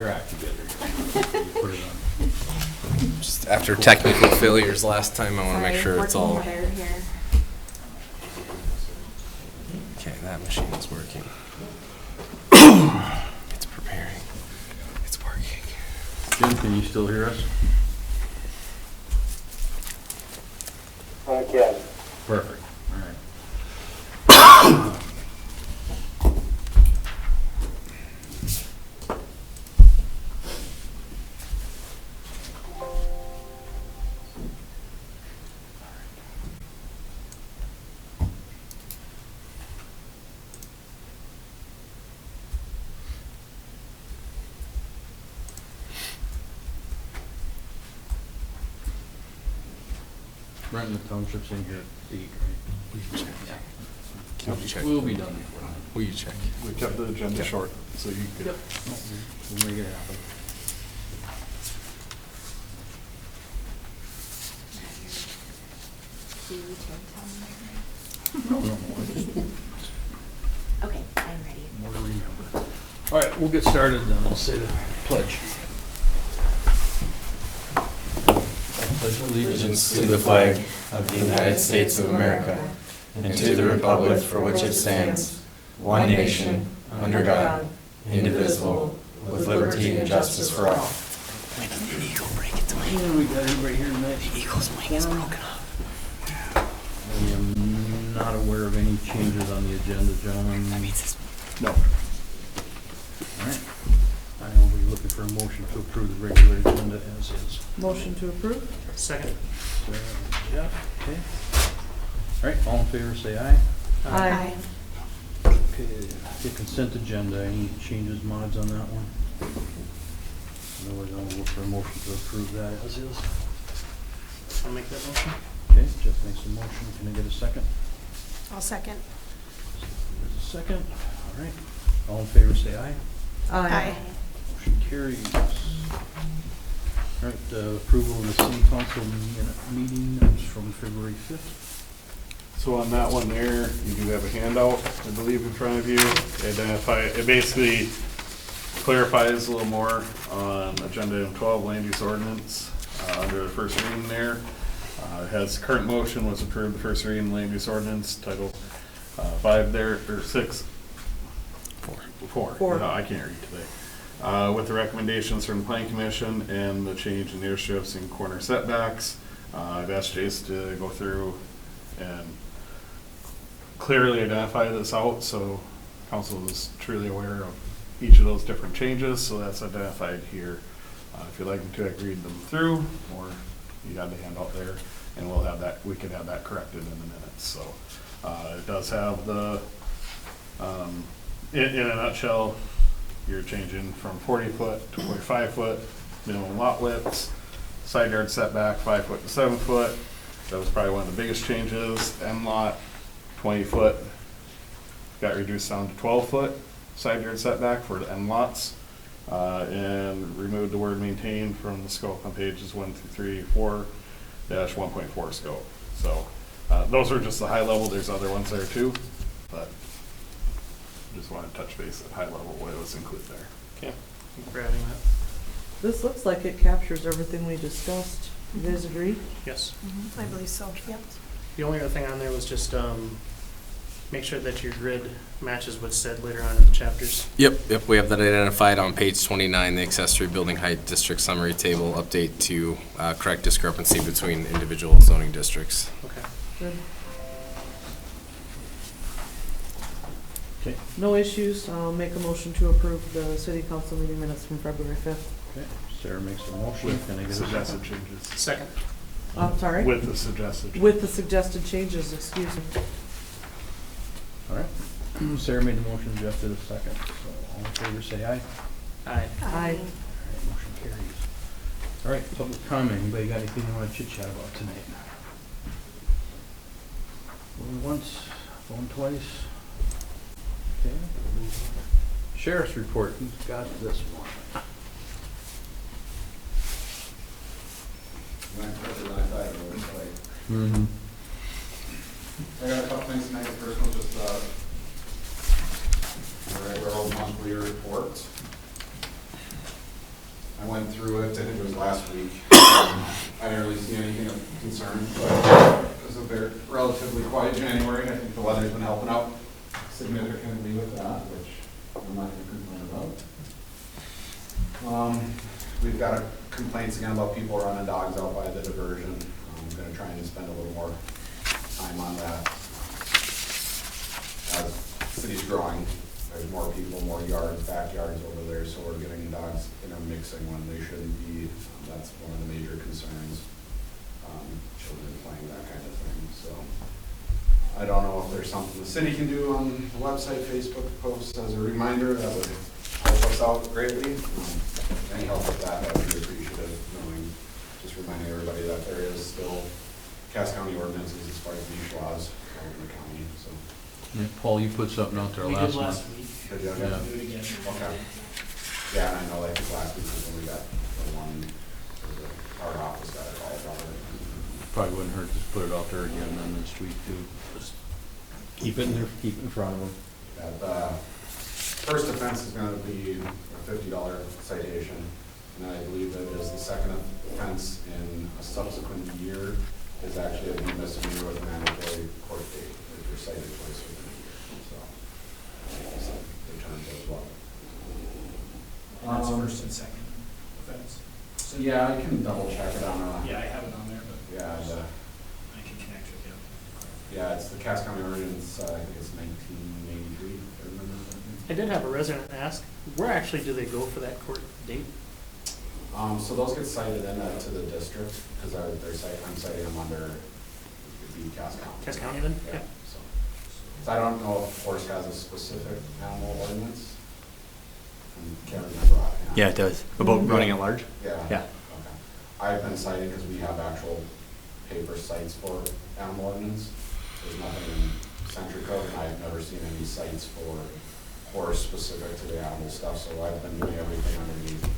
your act together. You put it on. Just after technical failures last time, I want to make sure it's all. Working here. Okay, that machine is working. It's preparing. It's working. Jim, can you still hear us? I can. Perfect. All right. Brent, the township's in here at 8, right? Will you check? Can you check? We'll be done before then. Will you check? We kept the agenda Yep. short, so you could. Yep. We'll make it happen. Do you tell me? No, I just Okay, I'm ready. more to remember. All right, we'll get started then. I'll say the pledge. Pledge allegiance to the flag of the United States of America and to the republic for which it stands, one nation, under God, indivisible, with liberty and justice for all. Yeah, we got everybody here tonight. Eagle's wing is broken off. I am not aware of any changes on the agenda, gentlemen. No. All right. I will be looking for a motion to approve the regular agenda as is. Motion to approve? Second. Jeff, okay. All right, all in favor, say aye. Aye. Okay, the consent agenda, any changes, mods on that one? Otherwise, I'll look for a motion to approve that as is. I'll make that motion. Okay, Jeff makes a motion. Can I get a second? I'll second. There's a second. All right. All in favor, say aye. Aye. Motion carries. All right, approval of the city council meeting minutes from February 5th. So on that one there, you do have a handout, I believe, in front of you. It basically clarifies a little more on agenda item 12, land use ordinance, under the first reading there. It has current motion was approved, the first reading land use ordinance, title 5 there, or 6. 4. Four. No, I can't read today. With the recommendations from the planning commission and the change in airstrips and corner setbacks, I've asked Jace to go through and clearly identify this out, so council is truly aware of each of those different changes, so that's identified here. If you'd like me to, I can read them through, or you got the handout there, and we'll have that, we can have that corrected in the minutes, so. It does have the, in a nutshell, you're changing from 40 foot to 45 foot, minimum lot widths, side yard setback 5 foot to 7 foot. That was probably one of the biggest changes. End lot, 20 foot, got reduced down to 12 foot side yard setback for the end lots. And removed the word maintained from the scope on pages 1 through 3, 4-1.4 scope. So those are just the high level. There's other ones there too, but just want to touch base at high level what was included there. Okay. Thank you for adding that. This looks like it captures everything we discussed. You guys agree? Yes. I believe so, yep. The only other thing on there was just make sure that your grid matches what's said later on in the chapters. Yep, we have that identified on page 29, the accessory building height district summary table update to correct discrepancy between individual zoning districts. Okay. Good. Okay. No issues. I'll make a motion to approve the city council meeting minutes from February 5th. Okay, Sarah makes a motion. Can I get a Suggested second? changes. Second. I'm sorry? With the suggested. With the suggested changes, excuse me. All right. Sarah made the motion, Jeff did a second. So all in favor, say aye. Aye. Aye. All right, motion carries. All right, public comment. Anybody got anything they want to chit chat about tonight? Going once, going twice. Okay. Sheriff's report. Who's got this one? Mm-hmm. I got a couple things tonight. The first one just our regular old monthly report. I went through it, I think it was last week. I didn't really see anything of concern, but it was a very relatively quiet January. I think the weather's been helping out significantly with that, which I'm not gonna complain about. We've got complaints again about people running dogs out by the diversion. I'm gonna try and spend a little more time on that. As the city's growing, there's more people, more yards, backyards over there, so we're getting dogs intermixing when they shouldn't be. That's one of the major concerns. Children playing, that kind of thing, so. I don't know if there's something the city can do on the website, Facebook posts as a reminder, that would help us out greatly. Any help with that, I would be appreciative, knowing, just reminding everybody that there is still Cass County ordinances as far as leash laws out in the county, so. Yeah, Paul, you put something out there We last did last month. week. Did you? Yeah. Do it again. Okay. Yeah, and I know like last week was when we got the one, our office got it all about it. Probably wouldn't hurt to just put it out there again then this week too. Just keep it in there, keep it in front of them. Yeah, the first offense is gonna be a $50 citation, and I believe it is the second offense in a subsequent year is actually a misdemeanor with a mandatory court date, if you're cited twice within a year, so the terms as well. That's first and second offense. So, Yeah, I can double check it on, yeah, I have it on there, but yeah, I can connect with you. yeah, it's the Cass County ordinance, I think it's 1983, if I remember correctly. I did have a resident ask, where actually do they go for that court date? So those get cited in to the district, because I'm citing them under the Cass County. Cass County then? Yeah, so I don't know if Horace has a specific animal ordinance. I can't remember offhand. Yeah, it does. About running at large? Yeah. Yeah. Okay. I've been citing because we have actual paper sites for animal ordinance. There's nothing in Century Code, and I've never seen any sites for horse specific to the animal stuff, so I've been doing everything underneath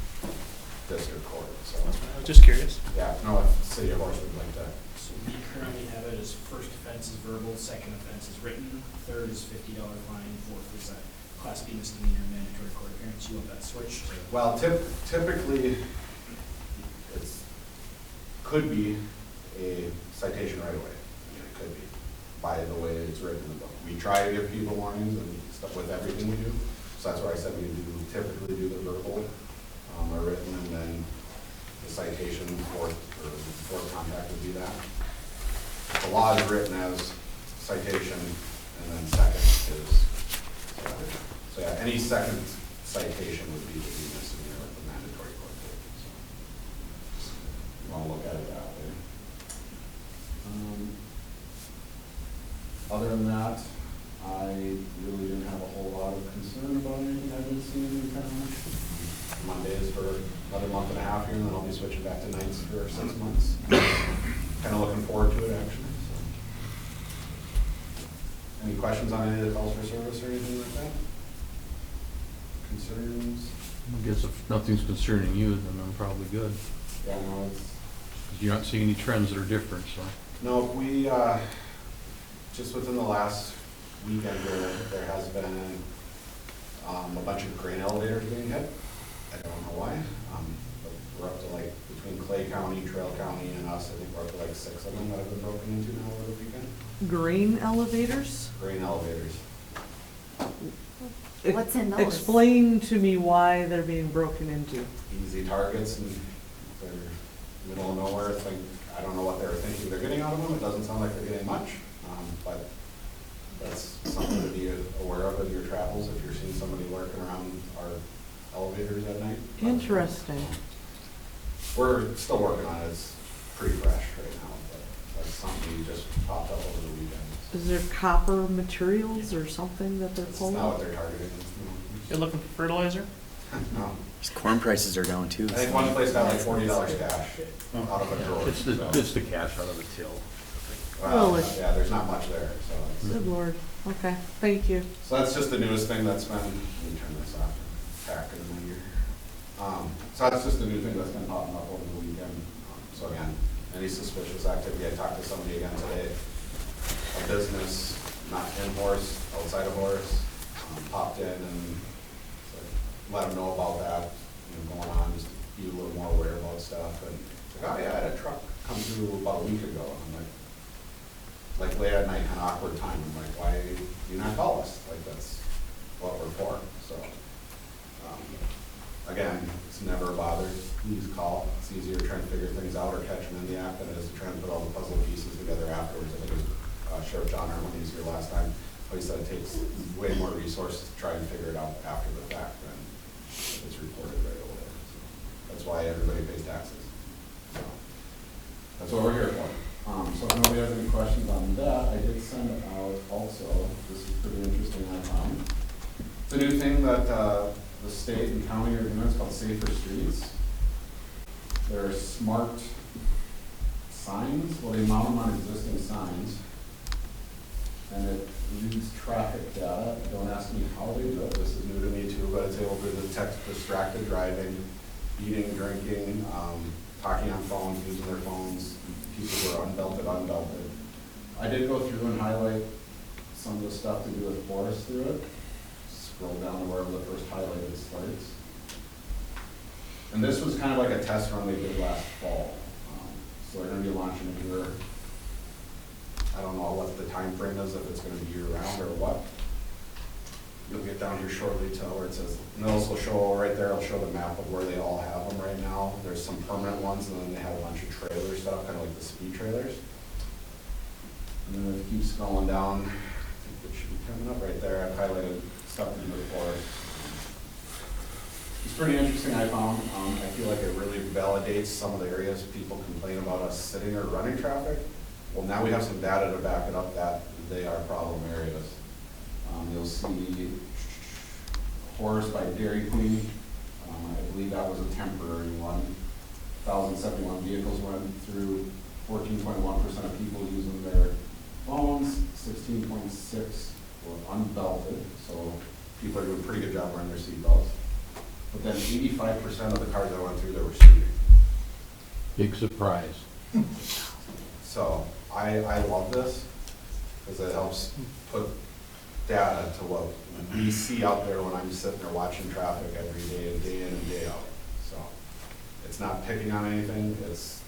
district court, so. That's fine. I was just curious. Yeah, no, if the city of Horace would like that. So we currently have it as first offense is verbal, second offense is written, third is $50 fine, fourth is a Class B misdemeanor, mandatory court appearance. You want that switched? Well, typically, it's, could be a citation right away. I mean, it could be, by the way it's written in the book. We try to give people warnings and stuff with everything we do. So that's why I said we typically do the verbal, or written, and then the citation fourth contact would be that. The law is written as citation, and then second is, so yeah, any second citation would be the misdemeanor with the mandatory court date. So you want to look at it that way. Other than that, I really didn't have a whole lot of concern about anything I've been seeing in town. Mondays for another month and a half here, and then I'll be switching back to nights for 6 months. Kind of looking forward to it, actually. So. Any questions on any of the calls for service or anything like that? Concerns? I guess if nothing's concerning you, then I'm probably good. Yeah, no, it's. 'Cause you're not seeing any trends that are different, so. No, we, just within the last weekend here, there has been a bunch of grain elevators being hit. I don't know why. But we're up to like, between Clay County, Trail County, and us, I think we're up to like 6 of them that have been broken into now over the weekend. Grain elevators? Grain elevators. What's in those? Explain to me why they're being broken into. Easy targets, and they're middle of nowhere. It's like, I don't know what they were thinking they're getting out of them. It doesn't sound like they're getting much, but that's something to be aware of in your travels if you're seeing somebody lurking around our elevators at night. Interesting. We're still working on it. It's pretty fresh right now, but that's something just popped up over the weekend. Is there copper materials or something that they're It's pulling? not what they're targeting. You're looking for fertilizer? No. Corn prices are down too. I think one place got like $40 cash out of a drawer. It's the cash out of the till. Well, Really? yeah, there's not much there, so it's. Good Lord. Okay, thank you. So that's just the newest thing that's been, let me turn this off, tack in my ear. So that's just the new thing that's been popping up over the weekend. So again, any suspicious activity, I talked to somebody again today, a business, not in Horace, outside of Horace, popped in and so let them know about that, going on, just be oh yeah, I had a truck come through about a week ago. And I'm like late at night, kind of awkward time. I'm like, why do you not call us? Like, that's what we're for. So, again, it's never a bother. Please call. It's easier trying to figure things out or catch them in the act than it is to try and put all the puzzle pieces together afterwards. I think it was Sheriff John Arm when he was here last time. He said it takes way more resources to try and figure it out after the fact than if it's reported right away. So that's why everybody pays taxes. So that's what we're here for. So if nobody has any questions on that, I did send out also, this is pretty interesting I found. It's a new thing that the state and county are doing, it's called Safer Streets. They're smart signs, well they mount them on existing signs, and it reads traffic data. Don't ask me how they do it, this is new to me too, but it's able to detect distracted driving, eating, drinking, talking on phones, using their phones, people who are unbelted. I did go through and highlight some of the stuff to do with Horace through it. Scroll down to wherever the first highlighted starts. And this was kind of like a test run they did last fall. So they're going to be launching it here. I don't know what the time frame is, if it's going to be year round or what. You'll get down here shortly to where it says, and those will show right there, I'll show the map of where they all have them right now. There's some permanent ones, and then they have a bunch of trailer stuff, kind of like the speed trailers. And then it keeps scrolling down. I think it should be coming up right there. I've highlighted stuff to do before. It's pretty interesting, I found. I feel like it really validates some of the areas people complain about us sitting or running traffic. Well, now we have some data to back it up that they are problem areas. You'll see Horace by Dairy Queen. I believe that was a temporary one. 1,071 vehicles went through, 14.1% of people using their phones, 16.6 were unbelted, so people are doing a pretty good job wearing their seatbelts. But then 85% of the cars that went through there were speeding. Big surprise. So I love this because it helps put data to what we see out there when I'm sitting there watching traffic every day in and day out. So it's not picking on anything, it's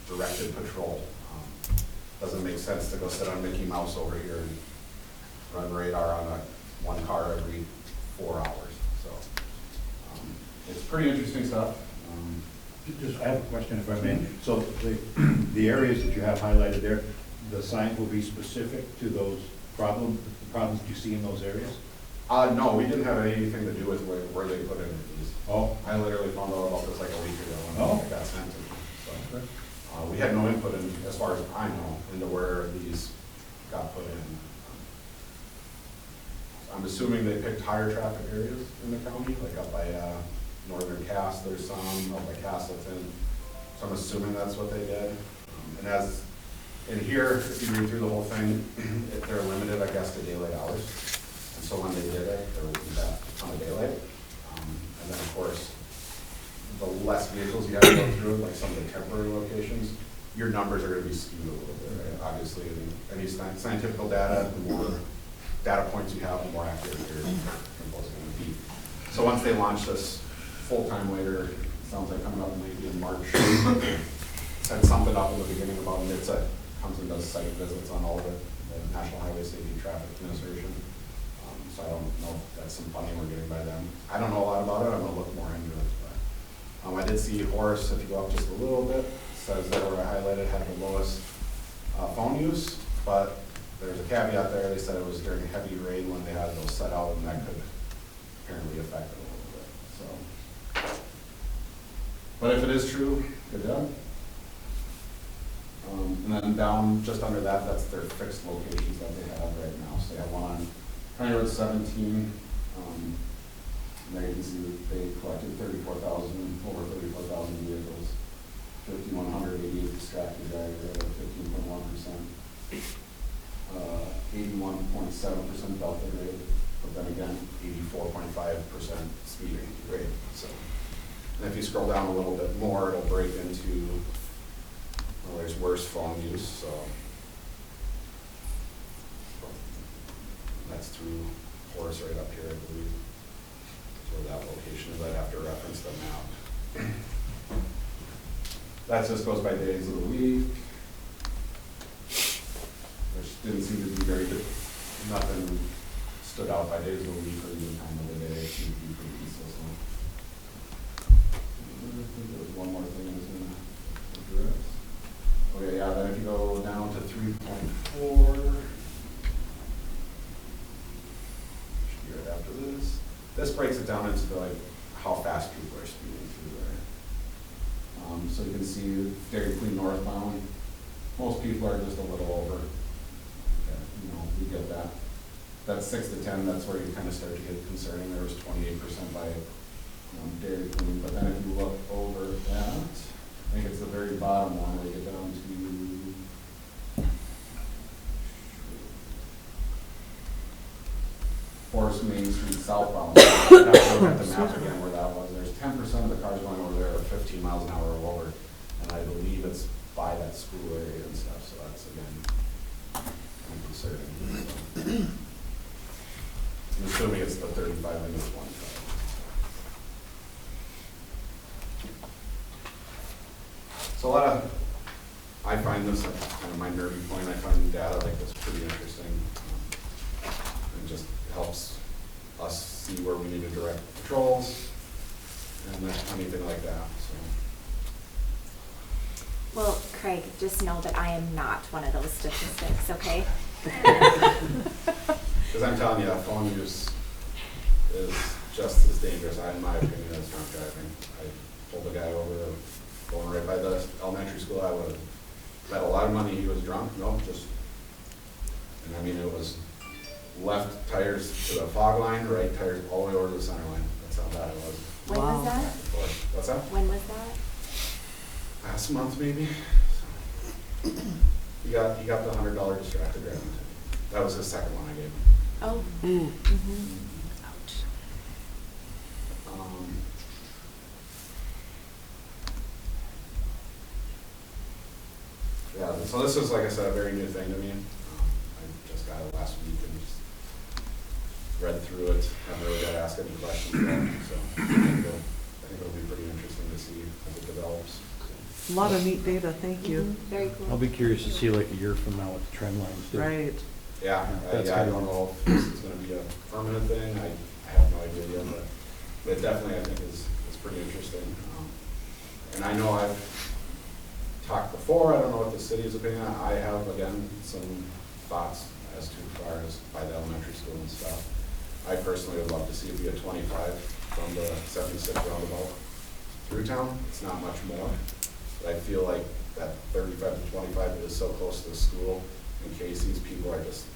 directed patrol. Doesn't make sense to go sit on Mickey Mouse over here and run radar on one car every 4 hours. So it's pretty interesting stuff. I have a question if I may. So the areas that you have highlighted there, the signs will be specific to those problems that you see in those areas? No, we didn't have anything to do with where they put in these. Oh. I literally found out about this like a week ago when it got sent to me. So, we had no input in, as far as I know, into where these got put in. I'm assuming they picked higher traffic areas in the county, like up by Northern Cass, there's some, up by Castleton. So I'm assuming that's what they did. And as in here, if you read through the whole thing, they're limited, I guess, to daylight hours. And so when they did it, there wasn't that ton of daylight. And then, of course, the less vehicles you have to go through, like some of the temporary locations, your numbers are going to be skewed a little bit, right? Obviously, in any scientific data, the more data points you have, the more accurate your info is going to be. So once they launch this full-time later, it sounds like coming up maybe in March, set something up in the beginning about NHTSA comes and does site visits on all of it, the National Highway Safety Traffic Administration. So I don't know if that's some funding we're getting by them. I don't know a lot about it. I'm going to look more into it. But, I did see Horace, if you go up just a little bit, says that where I highlighted had the lowest phone use, but there's a caveat there. They said it was during heavy rain when they had those set out, and that could apparently affect it a little bit. So, but if it is true, good job. And then down just under that, that's their fixed locations that they have right now. So they have one on County Road 17. And there you can see that they collected over 34,000 vehicles, 5,188 distracted drivers at 15.1%, 81.7% delta rate, but then again, 84.5% speeding rate. So, and if you scroll down a little bit more, it'll break into, well, there's worse phone use, so that's through Horace right up here, I believe. That's where that location is. I'd have to reference the map. that just goes by days of the week, which didn't seem to be very good. Nothing stood out by days of the week or even time of the day. It seemed to be pretty consistent. I think there was one more thing I was gonna address. Okay, yeah, then if you go down to 3.4, should be right after this. This breaks it down into like how fast people are speeding through there. So you can see Dairy Queen northbound, most people are just a little over. Okay, you know, we get that. That's 6 to 10, that's where you kind of start to get concerning. There was 28% by Dairy Queen, but then if you look over that, I think it's the very bottom one where you get down to Horace Main Street southbound. Now look at the map again where that was. There's 10% of the cars going over there are 15 miles an hour or over, and I believe it's by that school area and stuff. So that's again concerning. I'm assuming it's the 35 and it's 1. So a lot of, I find this like kind of my nerdy point. I find data like this pretty interesting. It just helps us see where we need to direct patrols and anything like that. So. Well, Craig, just know that I am not one of those statistics, okay? Because I'm telling you, phone use is just as dangerous, in my opinion, as drunk driving. I pulled a guy over going right by the elementary school. I would have bet a lot of money he was drunk. No, just, and I mean, it was left tires to the fog line, right tires all the way over to the center line. That's how bad it was. When was that? What's that? When was that? Last month, maybe. So, he got the $100 distracted driving. That was his second one I gave him. Oh. Ouch. Yeah, so this is, like I said, a very new thing to me. I just got it last week and just read through it. Haven't really got to ask any questions about it, so I think it'll be pretty interesting to see as it develops. A lot of neat data, thank you. Very cool. I'll be curious to see like a year from now what the trend lines do. Right. Yeah, That's I kind don't of- know if this is going to be a permanent thing. I have no idea yet, but it definitely I think is pretty interesting. And I know I've talked before. I don't know what the city's opinion. I have again some thoughts as to far as by the elementary school and stuff. I personally would love to see it be a 25 from the 76 roundabout through town. It's not much more, but I feel like that 35 to 25 is so close to the school. In case these people are just,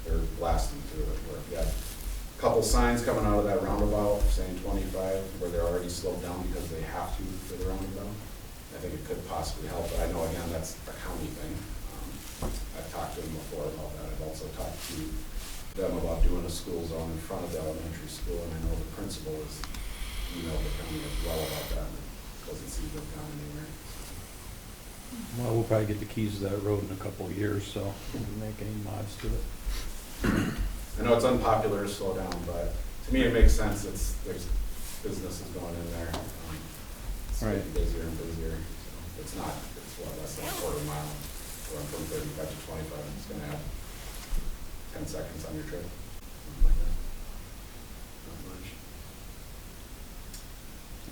they're blasting through it. Where if you have a couple signs coming out of that roundabout saying 25, where they're already slowed down because they have to for the roundabout, I think it could possibly help. But I know, again, that's a county thing. I've talked to them before about that. I've also talked to them about doing a school zone in front of the elementary school, and I know the principal is, the county as well about that. It doesn't seem to have gone anywhere. Well, we'll probably get the keys to that road in a couple of years, so we can make any mods to it. I know it's unpopular to slow down, but to me it makes sense. There's businesses going in there. It's Right. getting busier and busier. So it's less than a quarter mile. Going from 35 to 25, it's going to have 10 seconds on your trip. Something like that. Not much.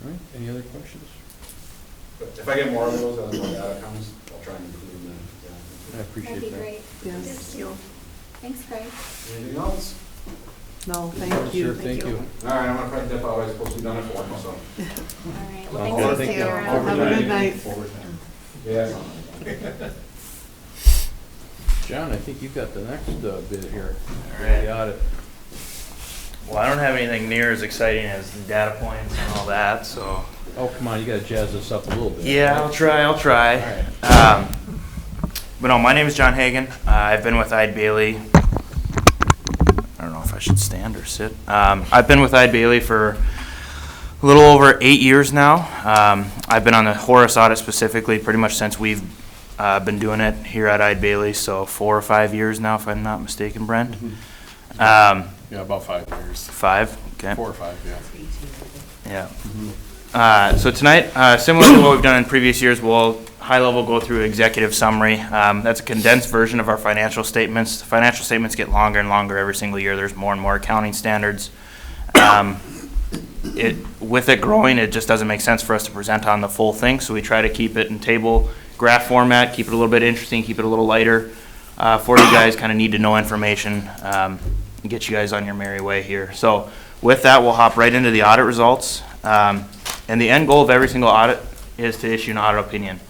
All right, any other questions? But if I get more of those, as more data comes, I'll try and include them. I appreciate That'd that. be great. Yes. Thank you. Thanks, Craig. Anything else? No, thank you. Sure, thank you. All right, I'm going to try to dip out. I was supposed to be done at 4, so. All right. Sounds Well, good. thanks, Thank you. Sarah. Have a good night. Yeah. John, I think you've got the next bit here. All right. The audit. Well, I don't have anything near as exciting as the data points and all that, so. Oh, come on, you gotta jazz this up a little bit. Yeah, I'll try. All right. But no, my name is John Hagan. I've been with Ide Bailey. I don't know if I should stand or sit. I've been with Ide Bailey for a little over 8 years now. I've been on the Horace audit specifically pretty much since we've been doing it here at Ide Bailey, so 4 or 5 years now, if I'm not mistaken, Brent. Yeah, about 5 years. 5, okay. 4 or 5, yeah. Yeah. So tonight, similar to what we've done in previous years, we'll high level go through executive summary. That's a condensed version of our financial statements. The financial statements get longer and longer every single year. There's more and more accounting standards. With it growing, it just doesn't make sense for us to present on the full thing, so we try to keep it in table graph format, keep it a little bit interesting, keep it a little lighter for you guys, kind of need to know information, and get you guys on your merry way here. So with that, we'll hop right into the audit results. And the end goal of every single audit is to issue an audit opinion.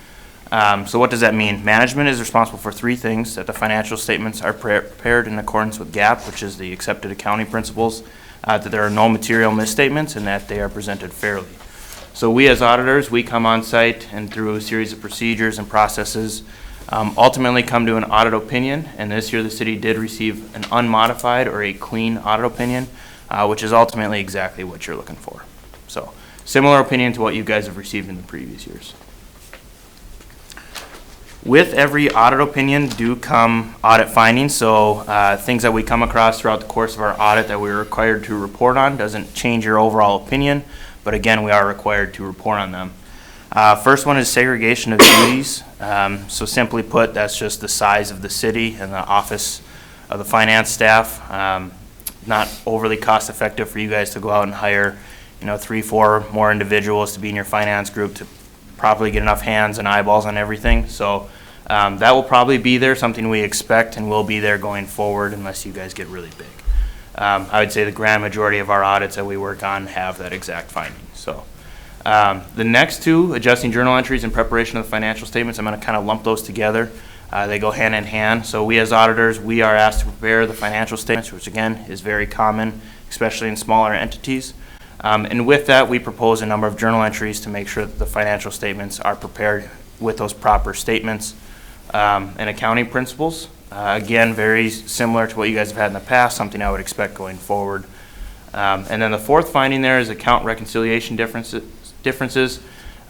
So what does that mean? Management is responsible for three things: that the financial statements are prepared in accordance with GAAP, which is the accepted accounting principles, that there are no material misstatements, and that they are presented fairly. So we as auditors, we come on site and through a series of procedures and processes, ultimately come to an audit opinion. And this year the city did receive an unmodified or a clean audit opinion, which is ultimately exactly what you're looking for. So similar opinion to what you guys have received in the previous years. With every audit opinion do come audit findings, so things that we come across throughout the course of our audit that we're required to report on. Doesn't change your overall opinion, but again, we are required to report on them. First one is segregation of duties. So simply put, that's just the size of the city and the office of the finance staff. Not overly cost effective for you guys to go out and hire 3-4 more individuals to be in your finance group to properly get enough hands and eyeballs on everything. So that will probably be there, something we expect and will be there going forward unless you guys get really big. I would say the grand majority of our audits that we work on have that exact finding. So the next two, adjusting journal entries and preparation of the financial statements, I'm going to kind of lump those together. They go hand in hand. So we as auditors, we are asked to prepare the financial statements, which again is very common, especially in smaller entities. And with that, we propose a number of journal entries to make sure that the financial statements are prepared with those proper statements and accounting principles. Again, very similar to what you guys have had in the past, something I would expect going forward. And then the fourth finding there is account reconciliation differences.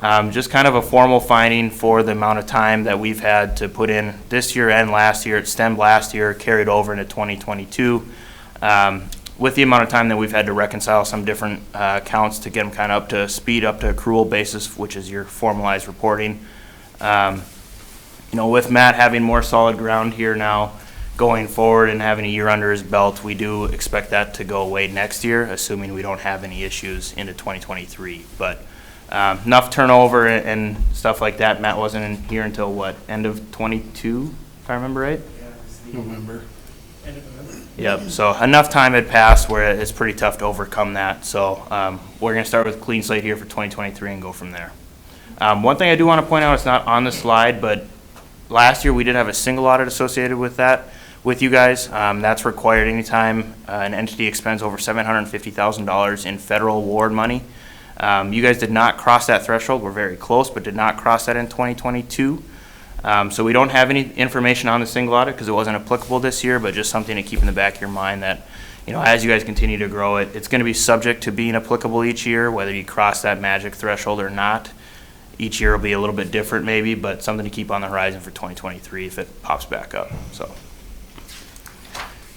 Just kind of a formal finding for the amount of time that we've had to put in this year and last year. It stemmed last year, carried over into 2022. With the amount of time that we've had to reconcile some different accounts to get them kind of up to speed, up to accrual basis, which is your formalized reporting. With Matt having more solid ground here now going forward and having a year under his belt, we do expect that to go away next year, assuming we don't have any issues into 2023. But enough turnover and stuff like that. Matt wasn't in here until what, end of 22, if I remember right? Yeah, November. End of November. Yep, so enough time had passed where it's pretty tough to overcome that. So we're going to start with a clean slate here for 2023 and go from there. One thing I do want to point out, it's not on the slide, but last year we did have a single audit associated with that with you guys. That's required anytime an entity expends over $750,000 in federal award money. You guys did not cross that threshold. We're very close, but did not cross that in 2022. So we don't have any information on the single audit because it wasn't applicable this year, but just something to keep in the back of your mind that, as you guys continue to grow it, it's going to be subject to being applicable each year, whether you cross that magic threshold or not. Each year will be a little bit different maybe, but something to keep on the horizon for 2023 if it pops back up. So,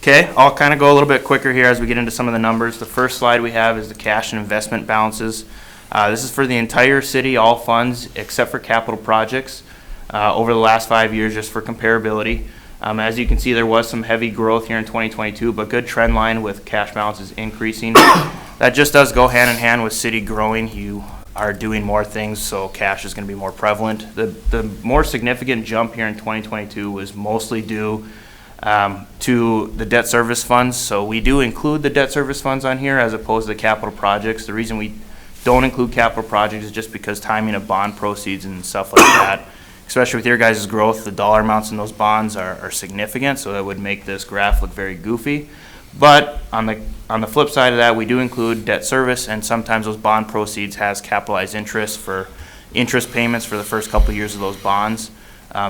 okay, I'll kind of go a little bit quicker here as we get into some of the numbers. The first slide we have is the cash and investment balances. This is for the entire city, all funds except for capital projects. Over the last 5 years, just for comparability. As you can see, there was some heavy growth here in 2022, but good trend line with cash balances increasing. That just does go hand in hand with city growing. You are doing more things, so cash is going to be more prevalent. The more significant jump here in 2022 was mostly due to the debt service funds. So we do include the debt service funds on here as opposed to the capital projects. The reason we don't include capital projects is just because timing of bond proceeds and stuff like that, especially with your guys' growth, the dollar amounts in those bonds are significant, so that would make this graph look very goofy. But on the flip side of that, we do include debt service, and sometimes those bond proceeds has capitalized interest for interest payments for the first couple of years of those bonds.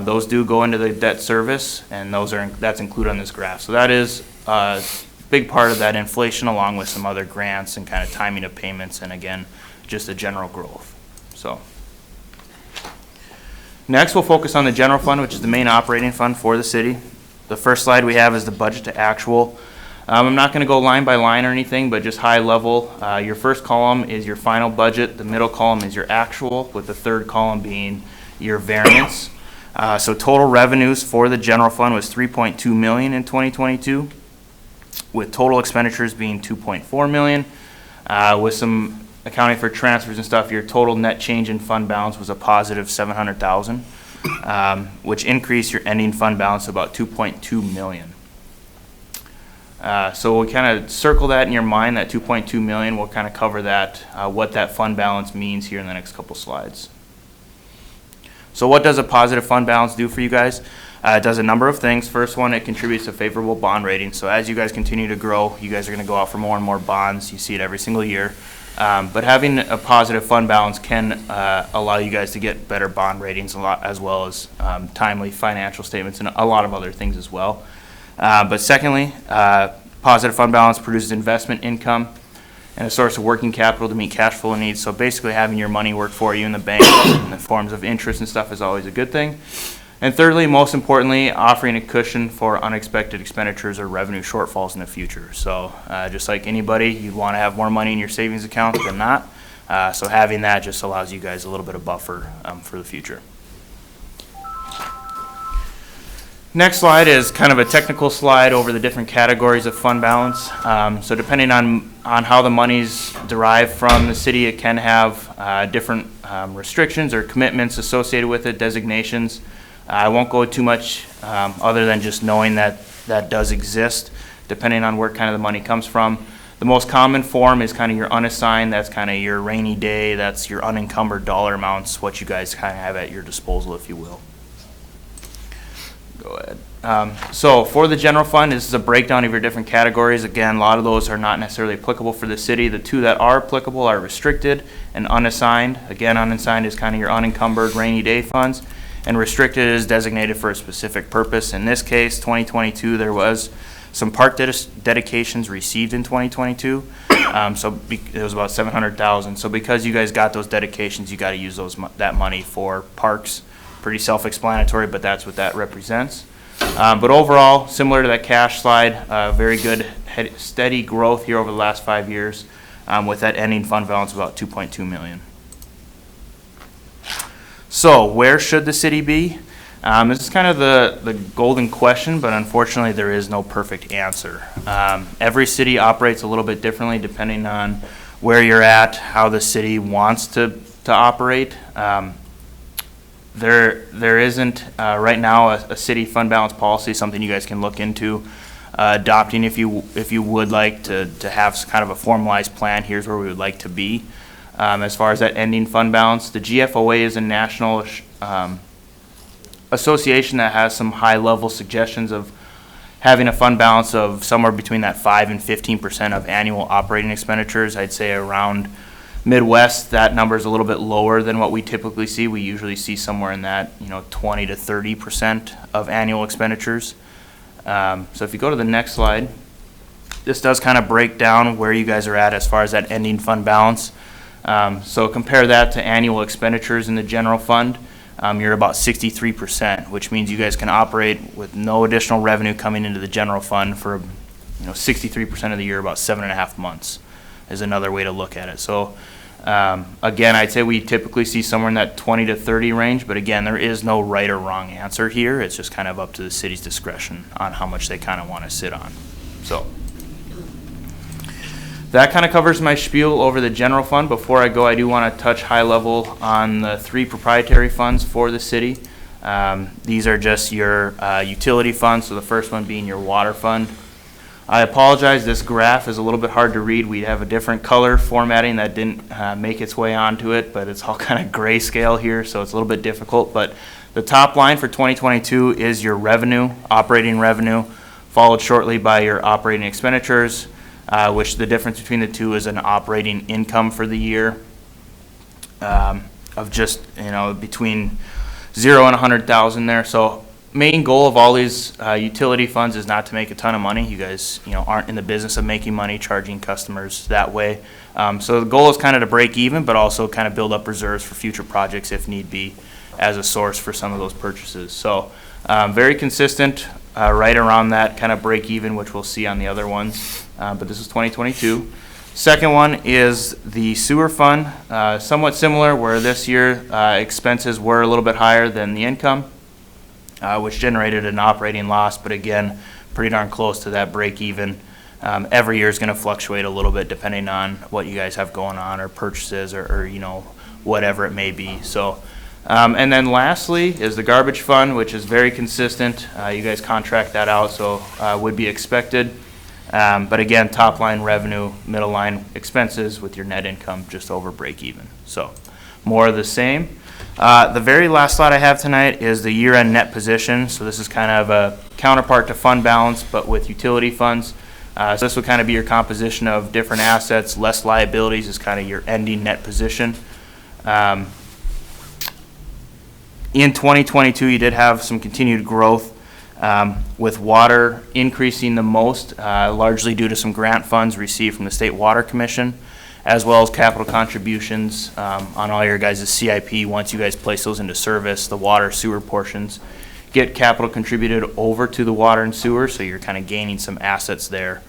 Those do go into the debt service, and that's included on this graph. So that is a big part of that inflation, along with some other grants and kind of timing of payments, and again, just the general growth. So. Next, we'll focus on the general fund, which is the main operating fund for the city. The first slide we have is the budget to actual. I'm not going to go line by line or anything, but just high level. Your first column is your final budget. The middle column is your actual, with the third column being your variance. So total revenues for the general fund was $3.2 million in 2022, with total expenditures being $2.4 million. With some accounting for transfers and stuff, your total net change in fund balance was a positive $700,000, which increased your ending fund balance to about $2.2 million. So we kind of circle that in your mind, that $2.2 million. We'll kind of cover that, what that fund balance means here in the next couple slides. So what does a positive fund balance do for you guys? It does a number of things. First one, it contributes to favorable bond rating. So as you guys continue to grow, you guys are going to go out for more and more bonds. You see it every single year. But having a positive fund balance can allow you guys to get better bond ratings a lot, as well as timely financial statements and a lot of other things as well. But secondly, positive fund balance produces investment income and a source of working capital to meet cash flow needs. So basically having your money work for you in the bank in the forms of interest and stuff is always a good thing. And thirdly, most importantly, offering a cushion for unexpected expenditures or revenue shortfalls in the future. So just like anybody, you'd want to have more money in your savings account than not. So having that just allows you guys a little bit of buffer for the future. Next slide is kind of a technical slide over the different categories of fund balance. So depending on how the money's derived from the city, it can have different restrictions or commitments associated with it, designations. I won't go too much other than just knowing that that does exist, depending on where kind of the money comes from. The most common form is kind of your unassigned. That's kind of your rainy day. That's your unencumbered dollar amounts, what you guys kind of have at your disposal, if you will. Go ahead. So for the general fund, this is a breakdown of your different categories. Again, a lot of those are not necessarily applicable for the city. The two that are applicable are restricted and unassigned. Again, unassigned is kind of your unencumbered rainy day funds, and restricted is designated for a specific purpose. In this case, 2022, there was some park dedications received in 2022. It was about $700,000. So because you guys got those dedications, you got to use that money for parks. Pretty self-explanatory, but that's what that represents. But overall, similar to that cash slide, very good steady growth here over the last 5 years, with that ending fund balance of about $2.2 million. So where should the city be? This is kind of the golden question, but unfortunately there is no perfect answer. Every city operates a little bit differently depending on where you're at, how the city wants to operate. There isn't right now a city fund balance policy, something you guys can look into adopting if you would like to have kind of a formalized plan. Here's where we would like to be. As far as that ending fund balance, the GFOA is a national association that has some high-level suggestions of having a fund balance of somewhere between that 5 and 15% of annual operating expenditures. I'd say around Midwest, that number is a little bit lower than what we typically see. We usually see somewhere in that 20 to 30% of annual expenditures. So if you go to the next slide, this does kind of break down where you guys are at as far as that ending fund balance. So compare that to annual expenditures in the general fund. You're about 63%, which means you guys can operate with no additional revenue coming into the general fund for 63% of the year, about 7.5 months is another way to look at it. So again, I'd say we typically see somewhere in that 20 to 30 range, but again, there is no right or wrong answer here. It's just kind of up to the city's discretion on how much they kind of want to sit on. So that kind of covers my spiel over the general fund. Before I go, I do want to touch high level on the 3 proprietary funds for the city. These are just your utility funds, so the first one being your water fund. I apologize, this graph is a little bit hard to read. We have a different color formatting that didn't make its way onto it, but it's all kind of grayscale here, so it's a little bit difficult. But the top line for 2022 is your revenue, operating revenue, followed shortly by your operating expenditures, which the difference between the two is an operating income for the year of just between 0 and 100,000 there. So main goal of all these utility funds is not to make a ton of money. You guys, aren't in the business of making money, charging customers that way. So the goal is kind of to break even, but also kind of build up reserves for future projects if need be as a source for some of those purchases. So very consistent, right around that kind of break even, which we'll see on the other ones. But this is 2022. Second one is the sewer fund, somewhat similar, where this year expenses were a little bit higher than the income, which generated an operating loss, but again, pretty darn close to that break even. Every year is going to fluctuate a little bit depending on what you guys have going on, or purchases, or whatever it may be. So, and then lastly is the garbage fund, which is very consistent. You guys contract that out, so would be expected. But again, top line revenue, middle line expenses, with your net income just over break even. So more of the same. The very last slide I have tonight is the year-end net position. So this is kind of a counterpart to fund balance, but with utility funds. So this would kind of be your composition of different assets, less liabilities is kind of your ending net position. In 2022, you did have some continued growth, with water increasing the most, largely due to some grant funds received from the State Water Commission, as well as capital contributions on all your guys' CIP. Once you guys place those into service, the water sewer portions get capital contributed over to the water and sewer, so you're kind of gaining some assets there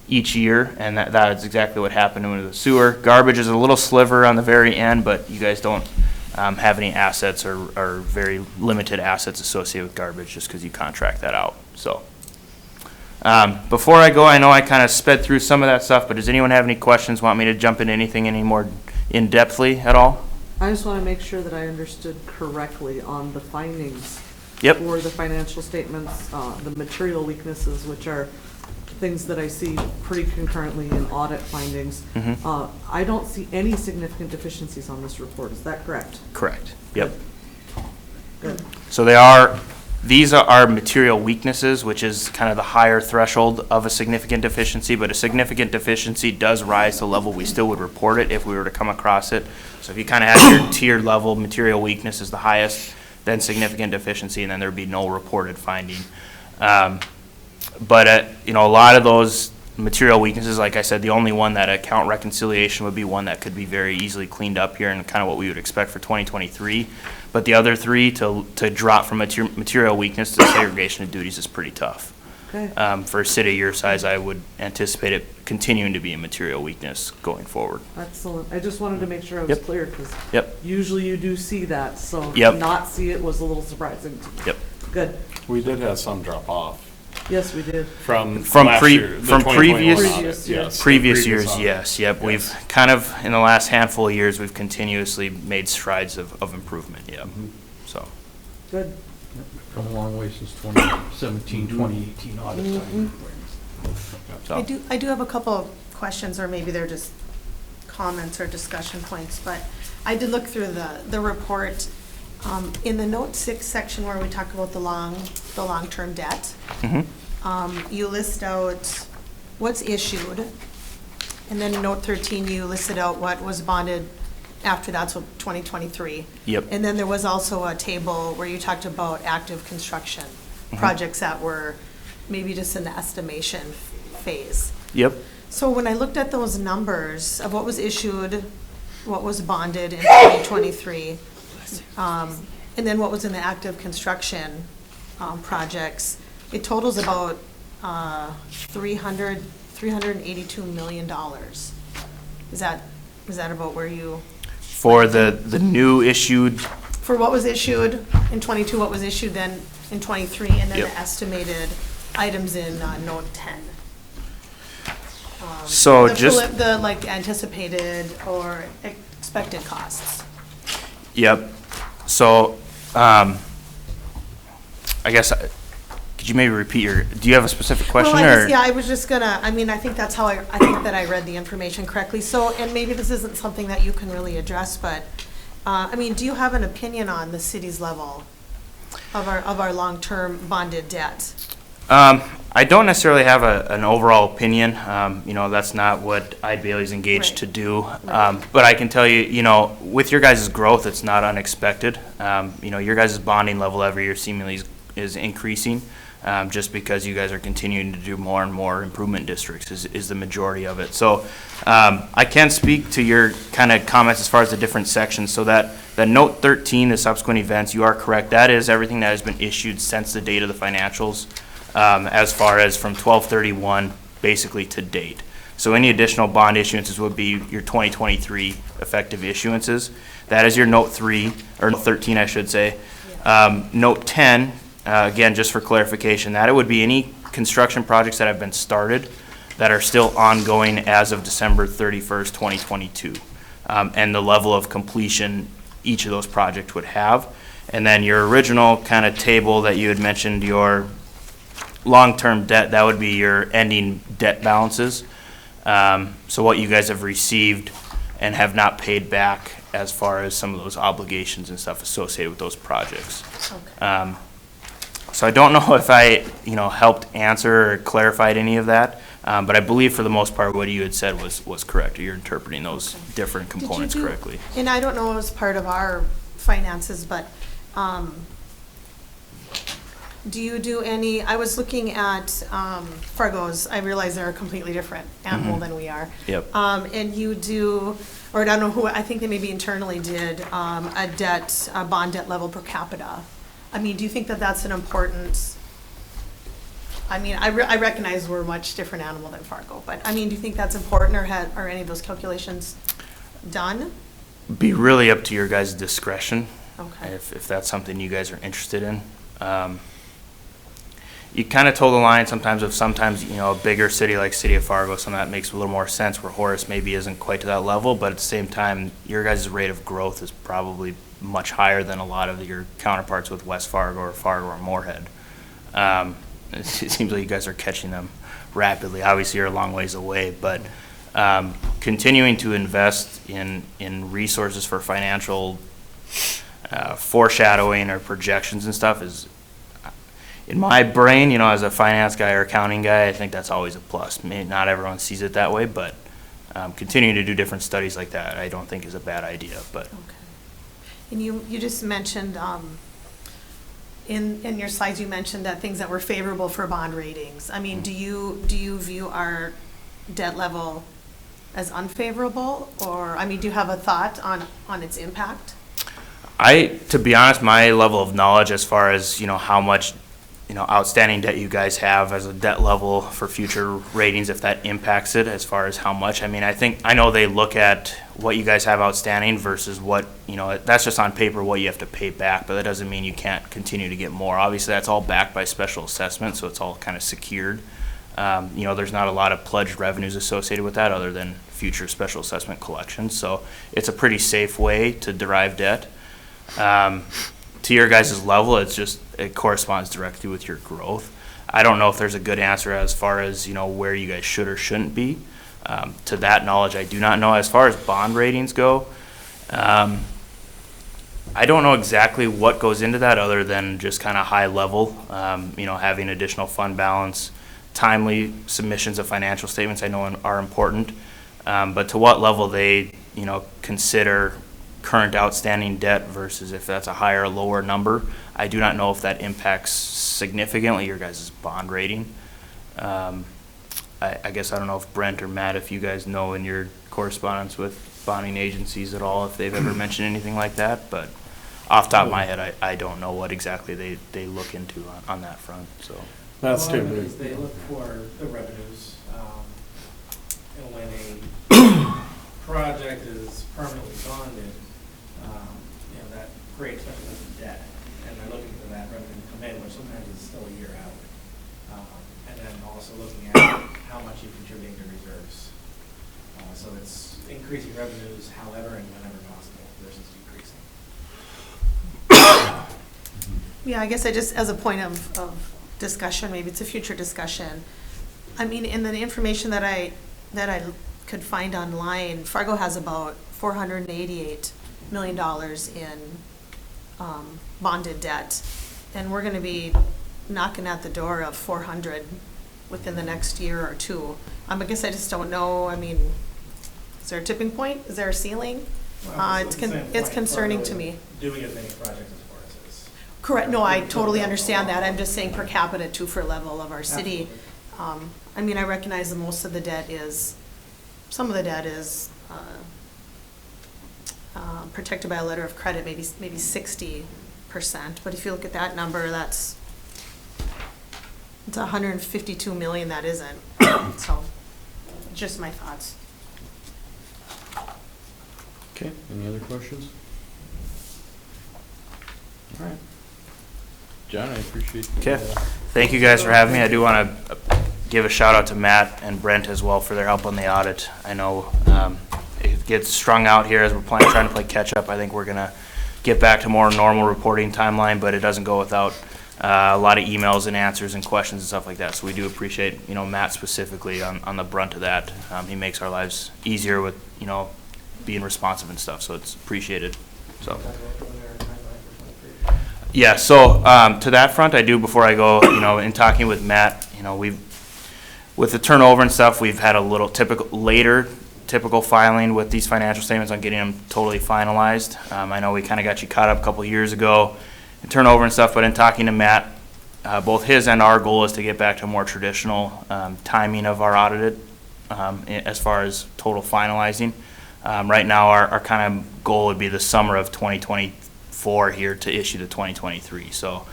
each year, and that is exactly what happened with the sewer. Garbage is a little sliver on the very end, but you guys don't have any assets or very limited assets associated with garbage, just because you contract that out. So before I go, I know I kind of sped through some of that stuff, but does anyone have any questions, want me to jump into anything any more in-depthly at all? I just want to make sure that I understood correctly on the findings. Yep. For the financial statements, the material weaknesses, which are things that I see pretty concurrently in audit findings. I don't see any significant deficiencies on this report. Is that correct? Correct. Yep. Good. So these are material weaknesses, which is kind of the higher threshold of a significant deficiency, but a significant deficiency does rise to the level we still would report it if we were to come across it. So if you kind of have your tier level, material weakness is the highest, then significant deficiency, and then there'd be no reported finding. But a lot of those material weaknesses, like I said, the only one that account reconciliation would be one that could be very easily cleaned up here, and kind of what we would expect for 2023. But the other three, to drop from material weakness to segregation of duties is pretty tough. Okay. For a city your size, I would anticipate it continuing to be a material weakness going forward. Excellent. I just wanted to make sure I was clear, because usually you do see that, so to not see it was a little surprising to me. Yep. Good. We did have some drop off. Yes, we did. From previous years, yes. Yep. We've kind of, in the last handful of years, we've continuously made strides of improvement. Yep. So. Good. Come a long way since 2017, 2018 audit time. So. I do have a couple of questions, or maybe they're just comments or discussion points, but I did look through the report. In the note 6 section where we talk about the long-term debt, you list out what's issued, and then in note 13 you listed out what was bonded after that, so 2023. Yep. And then there was also a table where you talked about active construction projects that were maybe just in the estimation phase. Yep. So when I looked at those numbers of what was issued, what was bonded in 2023, and then what was in the active construction projects, it totals about $382 million. Is that about where you? For the new issued? For what was issued in 22, what was issued then in 23, and then the estimated items in note 10. So the like anticipated or expected costs. Yep. So, I guess, could you maybe repeat do you have a specific question? I was just gonna, I think that's how I think that I read the information correctly. So, and maybe this isn't something that you can really address, but, do you have an opinion on the city's level of our long-term bonded debt? I I don't necessarily have an overall opinion. You know, that's not what Ide Bailey's engaged Right. to do. But I can tell you, you know, with your guys' growth, it's not unexpected. You know, your guys' bonding level every year seemingly is increasing, just because you guys are continuing to do more and more improvement districts is the majority of it. So I can speak to your kind of comments as far as the different sections. So that note 13, the subsequent events, you are correct. That is everything that has been issued since the date of the financials, as far as from 12/31 basically to date. So any additional bond issuances would be your 2023 effective issuances. That is your note 3, or note 13, I should say. Note 10, again, just for clarification, that it would be any construction projects that have been started that are still ongoing as of December 31st, 2022, and the level of completion each of those projects would have. And then your original kind of table that you had mentioned, your long-term debt, that would be your ending debt balances. So what you guys have received and have not paid back as far as some of those obligations and stuff associated with those projects. Okay. So I don't know if I, you know, helped answer or clarified any of that, but I believe for the most part what you had said was correct. You're interpreting those different Did you components do- correctly. And I don't know as part of our finances, but do you do any, I was looking at Fargo's, I realize they're a completely different animal than we are. Yep. And you do, or I don't know who, I think they maybe internally did a bond debt level per capita. I mean, do you think that that's an important, I mean, I recognize we're a much different animal than Fargo, but I mean, do you think that's important, or are any of those calculations done? Be really up to your guys' discretion. Okay. If that's something you guys are interested in. You kind of toe the line sometimes you know, a bigger city like City of Fargo, some of that makes a little more sense, where Horace maybe isn't quite to that level, but at the same time, your guys' rate of growth is probably much higher than a lot of your counterparts with West Fargo or Moorhead. It seems like you guys are catching them rapidly. Obviously, you're a long ways away, but continuing to invest in resources for financial foreshadowing or projections and stuff is, in my brain, you know, as a finance guy or accounting guy, I think that's always a plus. Maybe not everyone sees it that way, but continuing to do different studies like that, I don't think is a bad idea. But Okay. And you just mentioned, in your slides, you mentioned that things that were favorable for bond ratings. I mean, do you view our debt level as unfavorable? Or, I mean, do you have a thought on its impact? to be honest, my level of knowledge as far as, you know, how much, you know, outstanding debt you guys have as a debt level for future ratings, if that impacts it as far as how much. I mean, I know they look at what you guys have outstanding versus what, you know, that's just on paper what you have to pay back, but that doesn't mean you can't continue to get more. Obviously, that's all backed by special assessment, so it's all kind of secured. You know, there's not a lot of pledged revenues associated with that other than future special assessment collections. So it's a pretty safe way to derive debt. To your guys' level, it corresponds directly with your growth. I don't know if there's a good answer as far as, you know, where you guys should or shouldn't be. To that knowledge, I do not know. As far as bond ratings go, I don't know exactly what goes into that other than just kind of high level, you know, having additional fund balance, timely submissions of financial statements I know are important. But to what level they, you know, consider current outstanding debt versus if that's a higher or lower number, I do not know if that impacts significantly your guys' bond rating. I guess I don't know if Brent or Matt, if you guys know in your correspondence with bonding agencies at all, if they've ever mentioned anything like that, but off the top of my head, I don't know what exactly they look into on that front, so. That's Well, typically. They look for the revenues, and when a project is permanently bonded, you know, that creates speculative debt, and they're looking for that revenue to come in, which sometimes is still a year out. And then also looking at how much you're contributing to reserves. So it's increasing revenues however and whenever possible versus decreasing. Yeah, I guess as a point of discussion, maybe it's a future discussion. I mean, in the information that I could find online, Fargo has about $488 million in bonded debt, and we're going to be knocking at the door of $400 within the next year or two. I guess I just don't know, I mean, is there a tipping point? Is there a ceiling? It's concerning to me. Doing as many projects as Horace is. Correct, no, I totally understand that, I'm just saying per capita too for level of our city. I mean, I recognize that most of the debt is, some of the debt is protected by a letter of credit, maybe 60%, but if you look at that number, it's 152 million that isn't, so, just my thoughts. Okay, any other questions? All right. John, I appreciate. Okay, thank you guys for having me. I do want to give a shout out to Matt and Brent as well for their help on the audit. I know it gets strung out here as we're trying to play catch up. I think we're gonna get back to more normal reporting timeline, but it doesn't go without a lot of emails and answers and questions and stuff like that. So we do appreciate, Matt specifically on the brunt of that. He makes our lives easier with, being responsive and stuff, so it's appreciated. So. Yeah, so to that front, I do, before I go, in talking with Matt, with the turnover and stuff, we've had a little typical filing with these financial statements on getting them totally finalized. I know we kind of got you caught up a couple years ago in turnover and stuff, but in talking to Matt, both his and our goal is to get back to a more traditional timing of our audited as far as total finalizing. Right now, our kind of goal would be the summer of 2024 here to issue the 2023. So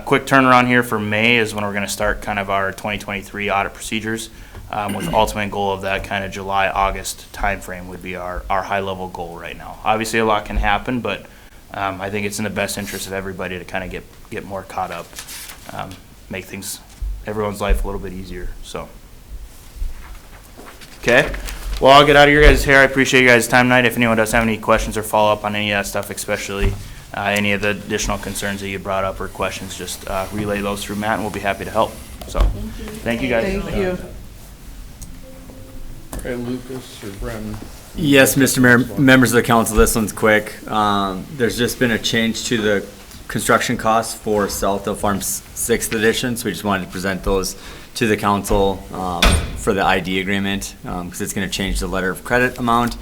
quick turnaround here for May is when we're going to start kind of our 2023 audit procedures with the ultimate goal of that kind of July, August timeframe would be our high level goal right now. Obviously a lot can happen, but I think it's in the best interest of everybody to kind of get more caught up, make everyone's life a little bit easier. So, okay. Well, I'll get out of your guys' hair. I appreciate you guys' time tonight. If anyone does have any questions or follow up on any of that stuff, especially any of the additional concerns that you brought up or questions, just relay those through Matt and we'll be happy to help. So, thank you guys. Thank you. All right, Lucas or Brenton? Yes, Mr. Mayor, members of the council, this one's quick. There's just been a change to the construction costs for Southdale Farms 6th edition, so we just wanted to present those to the council for the ID agreement, because it's going to change the letter of credit amount.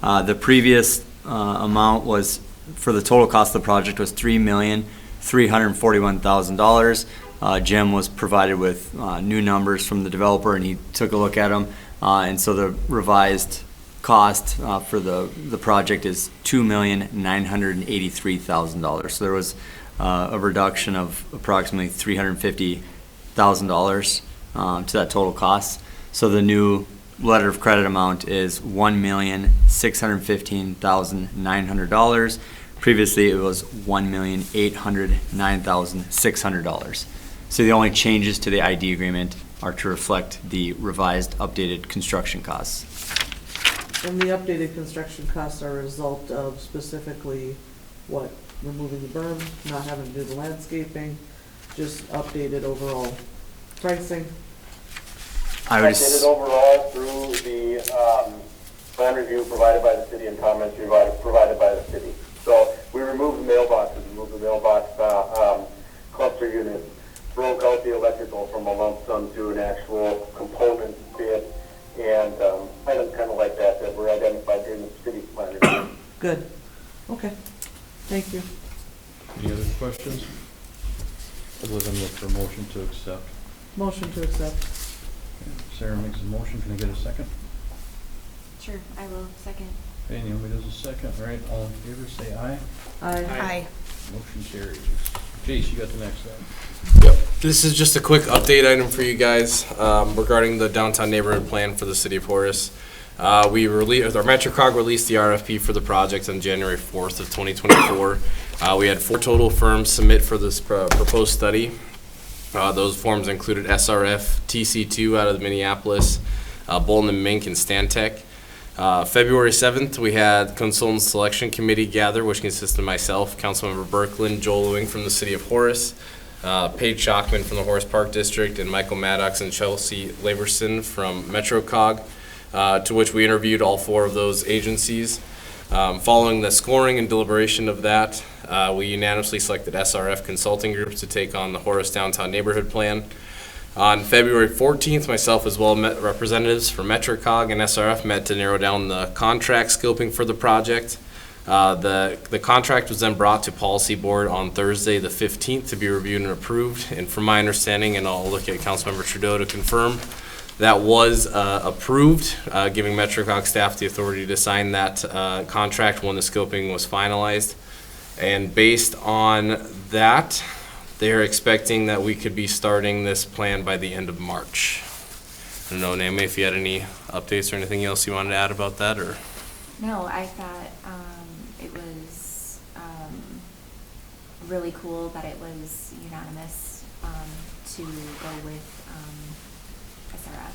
The previous amount was, for the total cost of the project, was $3,341,000. Jim was provided with new numbers from the developer, and he took a look at them, and so the revised cost for the project is $2,983,000. So there was a reduction of approximately $350,000 to that total cost. So the new letter of credit amount is $1,615,900. Previously, it was $1,809,600. So the only changes to the ID agreement are to reflect the revised, updated construction costs. And the updated construction costs are a result of specifically what? Removing the berm, not having to do the landscaping, just updated overall pricing. I did it overall through the plan review provided by the city and comments provided by the city. So we removed the mailboxes, cluster units, broke out the electrical from a lump sum to an actual component bid, and items kind of like that were identified during the city plan review. Good. Okay. Thank you. Any other questions? Other than look for a motion to accept. Motion to accept. Sarah makes a motion. Can I get a second? Sure, I will second. Okay, Naomi does a second. All right, all in favor, say aye. Aye. Aye. Motion carries. Jace, you got the next one. Yep. This is just a quick update item for you guys regarding the downtown neighborhood plan for the city of Horace. Our MetroCog released the RFP for the project on January 4th of 2024. We had 4 total firms submit for this proposed study. Those forms included SRF, TC2 out of Minneapolis, Bolton & Mink, and Stantec. February 7th, we had Consultant Selection Committee gather, which consists of myself, Councilmember Berkland, Joel Lewing from the city of Horace, Paige Shockman from the Horace Park District, and Michael Maddox and Chelsea Laberson from MetroCog, to which we interviewed all 4 of those agencies. Following the scoring and deliberation of that, we unanimously selected SRF Consulting Group to take on the Horace Downtown Neighborhood Plan. On February 14th, myself as well met representatives for MetroCog and SRF met to narrow down the contract scoping for the project. The contract was then brought to Policy Board on Thursday, the 15th, to be reviewed and approved. And from my understanding, and I'll look at Councilmember Trudeau to confirm, that was approved, giving MetroCog staff the authority to sign that contract when the scoping was finalized. And based on that, they're expecting that we could be starting this plan by the end of March. I don't know, Naomi, if you had any updates or anything else you wanted to add about that, or? No, I thought it was really cool that it was unanimous to go with SRF.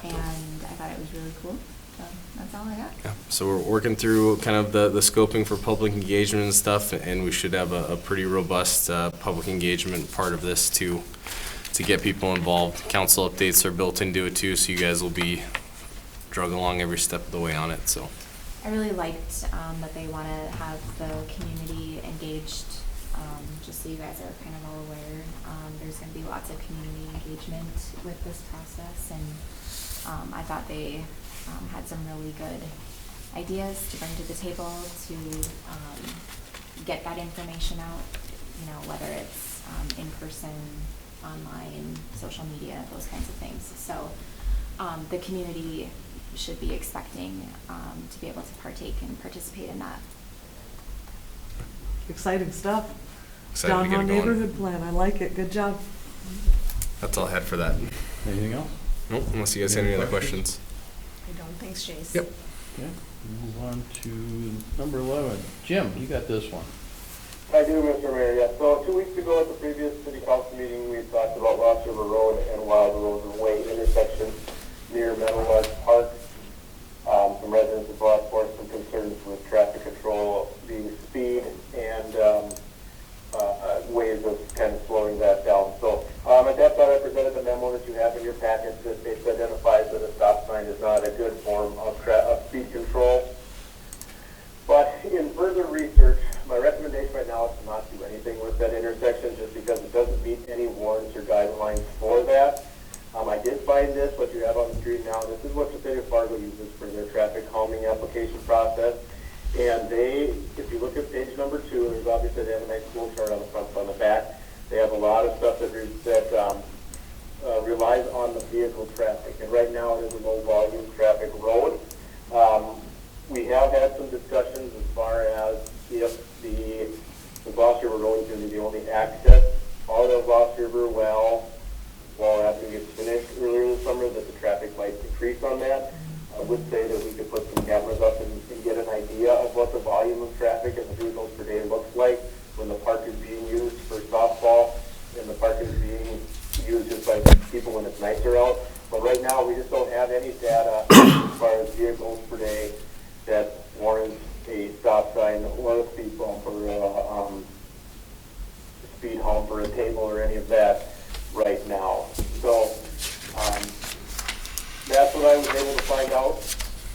And I thought it was really cool. So that's all I got. Yeah, so we're working through kind of the scoping for public engagement and stuff, and we should have a pretty robust public engagement part of this to get people involved. Council updates are built into it too, so you guys will be drug along every step of the way on it. So I really liked that they want to have the community engaged, just so you guys are kind of all aware. There's going to be lots of community engagement with this process, and I thought they had some really good ideas to bring to the table to get that information out, you know, whether it's in person, online, social media, those kinds of things. So the community should be expecting to be able to partake and participate in that. Exciting stuff. excited to get Downtown it going. neighborhood plan, I like it, good job. That's all I had for that. Anything else? Nope, unless you guys have any other questions. I don't, thanks, Chase. Yep. Okay, move on to number 11. Jim, you got this one. I do, Mr. Mayor, yes. So 2 weeks ago at the previous city council meeting, we talked about Lost River Road and Wild Rose Way intersection near Meadowlark Park. Some residents have brought forth some concerns with traffic control being speed and ways of kind of slowing that down. So at that time, I presented the memo that you have in your packet that basically identifies that a stop sign is not a good form of speed control. But in further research, my recommendation right now is to not do anything with that intersection just because it doesn't meet any warrants or guidelines for that. I did find this, what you have on the screen now. This is what the city of Fargo uses for their traffic calming application process. And they, if you look at page number 2, there's obviously they have a nice flow chart on the front and on the back. They have a lot of stuff that relies on the vehicle traffic. And right now it is a low volume traffic road. We have had some discussions as far as if the Lost River Road is going to be the only access out of Lost River while after it gets finished earlier this summer, that the traffic might decrease on that. I would say that we could put some cameras up and get an idea of what the volume of traffic and the vehicles per day looks like when the park is being used for softball and the park is being used just by people when it's nicer out. But right now, we just don't have any data as far as vehicles per day that warrants a stop sign or a speed bump or a speed hump or a table or any of that right now. So that's what I was able to find out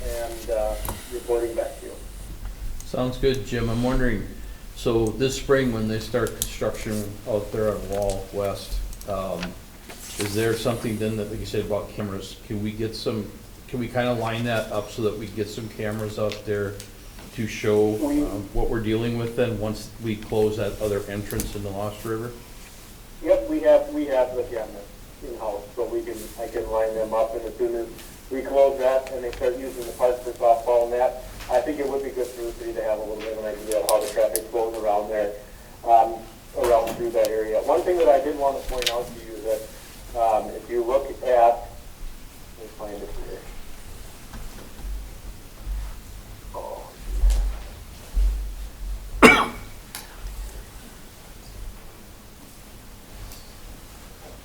and reporting back to you. Sounds good, Jim. I'm wondering, so this spring when they start construction out there on Wall West, is there something then that, like you said about cameras, can we kind of line that up so that we get some cameras out there to show what we're dealing with then once we close that other entrance in the Lost River? Yep, we have the cameras in-house, so I can line them up, and as soon as we close that and they start using the park for softball and that, I think it would be good for the city to have a little bit of an idea of how the traffic flows around there, around through that area. One thing that I did want to point out to you is that if you look at, let me find it here.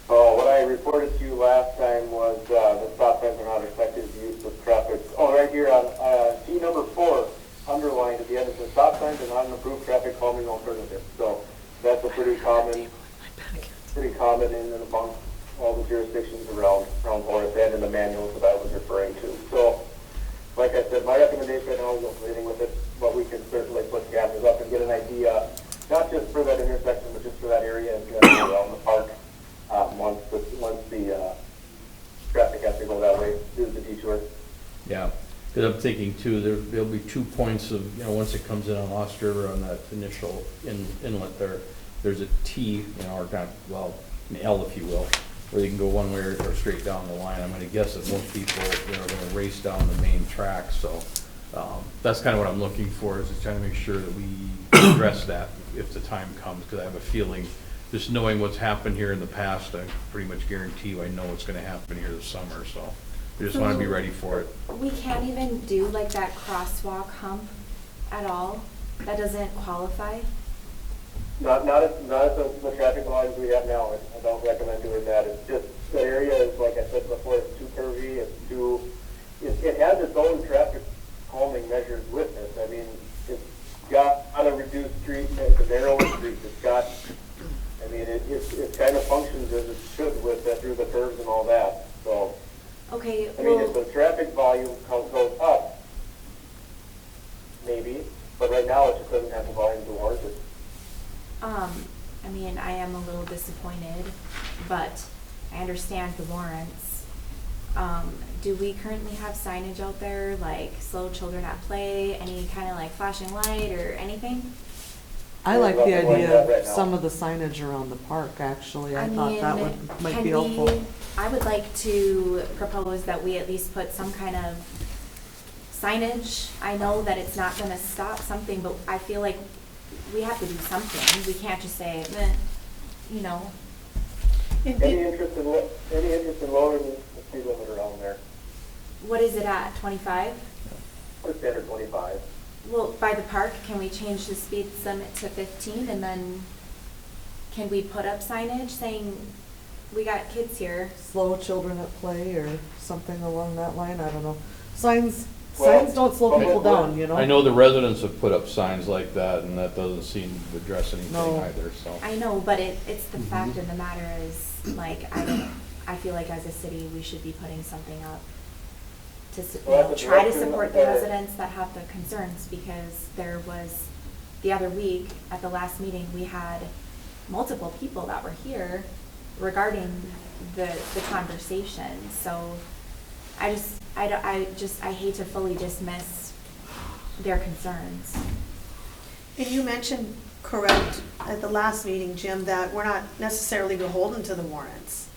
So what I reported to you last time was the stop signs are not effective use of traffic. Oh, right here on T number 4, underlined at the end, it says stop signs are not an approved traffic calming alternative. So that's a pretty common in and among all the jurisdictions around Horace and in the manuals that I was referring to. So, like I said, my recommendation right now is operating with it, but we can certainly put cameras up and get an idea, not just for that intersection, but just for that area and around the park. thinking too, there'll be 2 points of, once it comes in on Lost River on that initial inlet there, there's a T, or not, well, an L if you will, where you can go one way or straight down the line. I'm gonna guess that most people, are gonna race down the main track, so, that's kind of what I'm looking for, is just trying to make sure that we address that if the time comes, because I have a feeling, just knowing what's happened here in the past, I pretty much guarantee you I know what's gonna happen here this summer, so we just wanna be ready for it. We can't even do like that crosswalk hump at all? That doesn't qualify? Not at the traffic volumes we have now. I don't recommend doing that. It's just, the area is, like I said before, it's too curvy, it has its own traffic calming measures with it. I mean, it's got on a reduced street, it's a narrow street, it kind of functions as it should with that through the curves and all that, so. Okay, I mean, well, if the traffic volume goes up, maybe, but right now it just doesn't have the volume to warrant it. I am a little disappointed, but I understand the warrants. Do we currently have signage out there, like slow children at play, any kind of like flashing light or anything? I like the Nothing like idea that of right now. some of the signage around the park, actually. I thought mean, that might can be helpful. I would like to propose that we at least put some kind of signage. I know that it's not gonna stop something, but I feel like we have to do something. We can't just say, meh, Any interest in lowering the speed limit around there? What is it at, 25? Put standard 25. Well, by the park, can we change the speed limit to 15 and then can we put up signage saying, we got kids here? Slow children at play or something along that line, I don't know. Signs Well, don't slow people down, I know the residents have put up signs like that, and that doesn't seem to address anything No. either, so. I know, but it's the fact of the matter is, like, I feel like as a city, we should be putting something up to, Well, that's a try to direction support of the the- residents that have the concerns, because there was, the other week, at the last meeting, we had multiple people that were here regarding the conversation, so I hate to fully dismiss their concerns. And you mentioned, correct, at the last meeting, Jim, that we're not necessarily beholden to the warrants.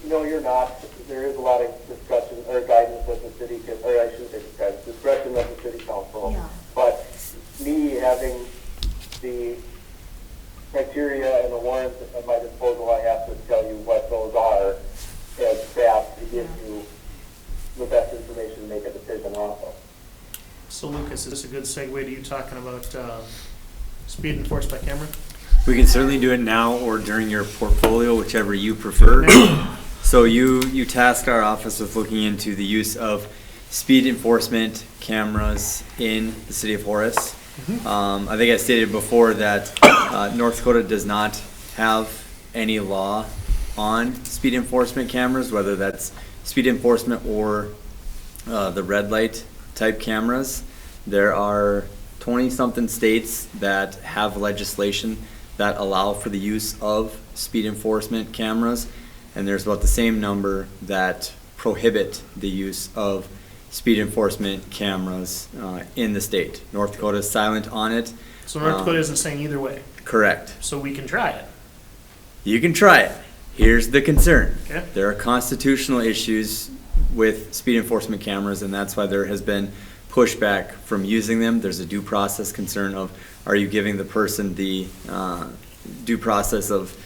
No, you're not. There is a lot of discussion or guidance that the city can, or I shouldn't say guidance, discretion of the city council. Yeah. But me having the criteria and the warrants at my disposal, I have to tell you what those are as staff to give you the best information to make a decision also. So Lucas, is this a good segue to you talking about speed enforced by camera? We can certainly do it now or during your portfolio, whichever you prefer. So you tasked our office with looking into the use of speed enforcement cameras in the city of Horace. I think I stated before that North Dakota does not have any law on speed enforcement cameras, whether that's speed enforcement or the red light type cameras. There are 20-something states that have legislation that allow for the use of speed enforcement cameras, and there's about the same number that prohibit the use of speed enforcement cameras in the state. North Dakota is silent on it. So North Dakota isn't saying either way, Correct. so we can try it. You can try it. Here's the concern. Okay. There are constitutional issues with speed enforcement cameras, and that's why there has been pushback from using them. There's a due process concern of, are you giving the person the due process of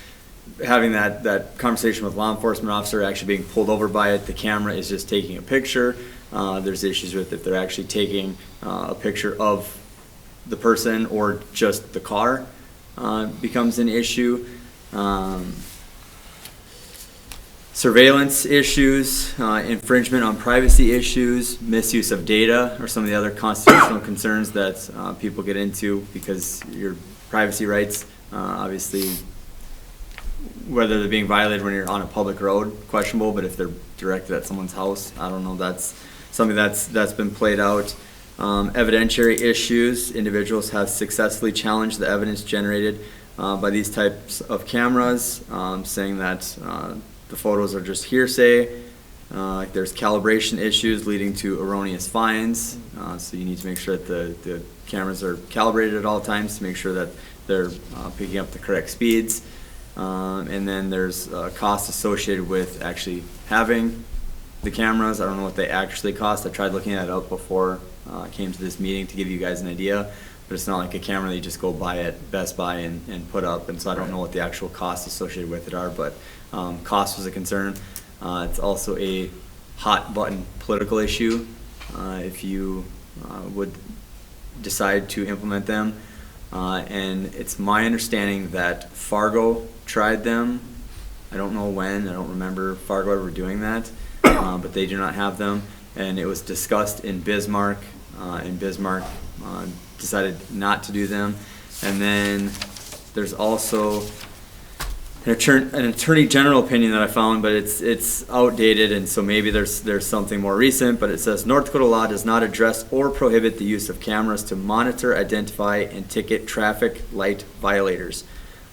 having that conversation with law enforcement officer, actually being pulled over by it, the camera is just taking a picture. There's issues with if they're actually taking a picture of the person or just the car becomes an issue. Surveillance issues, infringement on privacy issues, misuse of data are some of the other constitutional concerns that people get into because your privacy rights, obviously, whether they're being violated when you're on a public road, questionable, but if they're directed at someone's house, I don't know, that's something that's been played out. Evidentiary issues, individuals have successfully challenged the evidence generated by these types of cameras, saying that the photos are just hearsay. Like there's calibration issues leading to erroneous fines. So you need to make sure that the cameras are calibrated at all times to make sure that they're picking up the correct speeds. And then there's costs associated with actually having the cameras. I don't know what they actually cost. I tried looking that up before I came to this meeting to give you guys an idea, but it's not like a camera that you just go buy at Best Buy and put up, and so I don't know what the actual costs associated with it are, but cost was a concern. It's also a hot button political issue if you would decide to implement them. And it's my understanding that Fargo tried them. I don't know when, I don't remember Fargo ever doing that, but they do not have them. And it was discussed in Bismarck, and Bismarck decided not to do them. And then there's also an attorney general opinion that I found, but it's outdated, and so maybe there's something more recent, but it says North Dakota law does not address or prohibit the use of cameras to monitor, identify, and ticket traffic light violators.